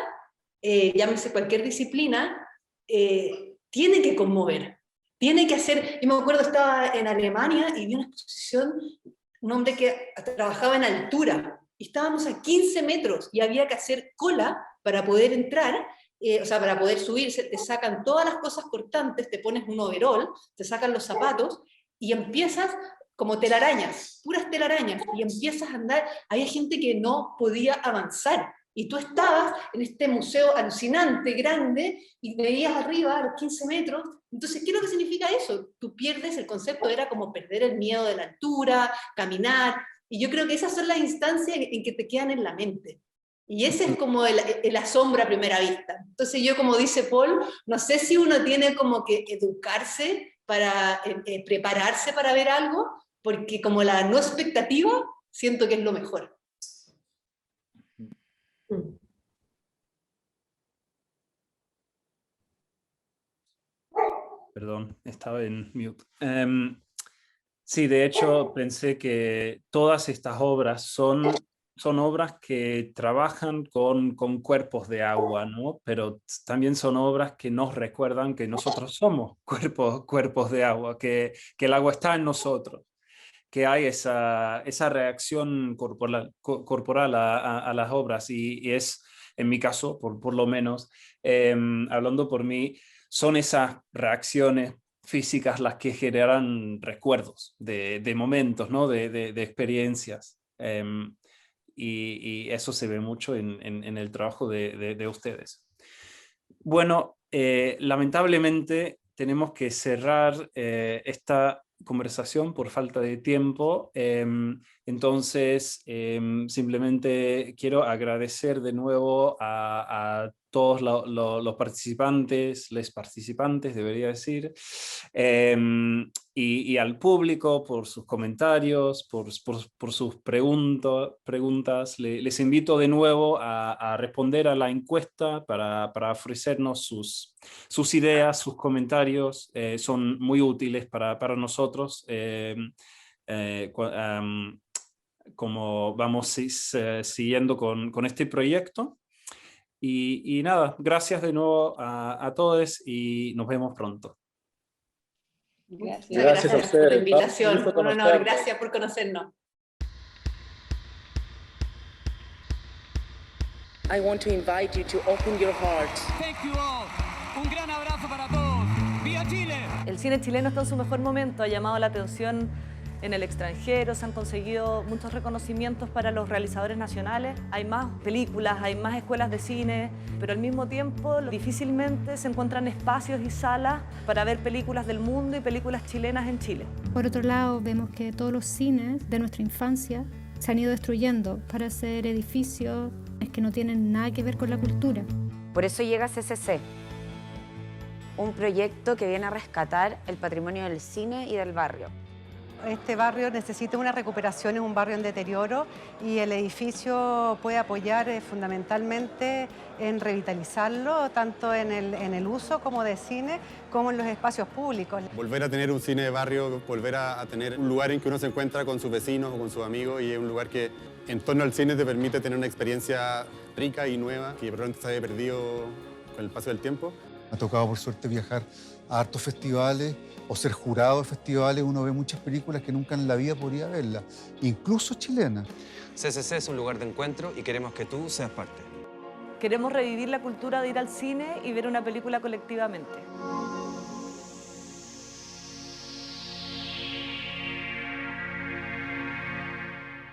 llámese cualquier disciplina, tiene que conmover, tiene que hacer. Yo me acuerdo, estaba en Alemania y vi una exposición, un hombre que trabajaba en altura, y estábamos a 15 metros y había que hacer cola para poder entrar, o sea, para poder subirse, te sacan todas las cosas cortantes, te pones un overol, te sacan los zapatos y empiezas como telarañas, puras telarañas, y empiezas a andar. Había gente que no podía avanzar, y tú estabas en este museo alucinante, grande, y veías arriba a los 15 metros. Entonces, ¿qué es lo que significa eso? Tú pierdes, el concepto era como perder el miedo de la altura, caminar, y yo creo que esas son las instancias en que te quedan en la mente. Y ese es como el asombro a primera vista. Entonces yo, como dice Paul, no sé si uno tiene como que educarse para prepararse para ver algo, porque como la no expectativa, siento que es lo mejor. Perdón, estaba en mute. Sí, de hecho pensé que todas estas obras son obras que trabajan con cuerpos de agua, ¿no? Pero también son obras que nos recuerdan que nosotros somos cuerpos de agua, que el agua está en nosotros, que hay esa reacción corporal a las obras, y es, en mi caso, por lo menos, hablando por mí, son esas reacciones físicas las que generan recuerdos de momentos, ¿no? de experiencias. Y eso se ve mucho en el trabajo de ustedes. Bueno, lamentablemente tenemos que cerrar esta conversación por falta de tiempo. Entonces, simplemente quiero agradecer de nuevo a todos los participantes, debería decir, y al público por sus comentarios, por sus preguntas. Les invito de nuevo a responder a la encuesta para ofrecernos sus ideas, sus comentarios. Son muy útiles para nosotros. Como vamos siguiendo con este proyecto. Y nada, gracias de nuevo a todos y nos vemos pronto. Gracias a ustedes por la invitación. Un honor, gracias por conocernos. I want to invite you to open your hearts. Thank you all. Un gran abrazo para todos. ¡Viva Chile! El cine chileno está en su mejor momento, ha llamado la atención en el extranjero, se han conseguido muchos reconocimientos para los realizadores nacionales, hay más películas, hay más escuelas de cine, pero al mismo tiempo difícilmente se encuentran espacios y salas para ver películas del mundo y películas chilenas en Chile. Por otro lado, vemos que todos los cines de nuestra infancia se han ido destruyendo para hacer edificios que no tienen nada que ver con la cultura. Por eso llega CCC, un proyecto que viene a rescatar el patrimonio del cine y del barrio. Este barrio necesita una recuperación, es un barrio en deterioro, y el edificio puede apoyar fundamentalmente en revitalizarlo, tanto en el uso como de cine, como en los espacios públicos. Volver a tener un cine de barrio, volver a tener un lugar en que uno se encuentra con sus vecinos o con sus amigos, y es un lugar que en torno al cine te permite tener una experiencia rica y nueva, que probablemente se había perdido con el paso del tiempo. Me ha tocado, por suerte, viajar a hartos festivales o ser jurado de festivales. Uno ve muchas películas que nunca en la vida podría verlas, incluso chilenas. CCC es un lugar de encuentro y queremos que tú seas parte. Queremos revivir la cultura de ir al cine y ver una película colectivamente.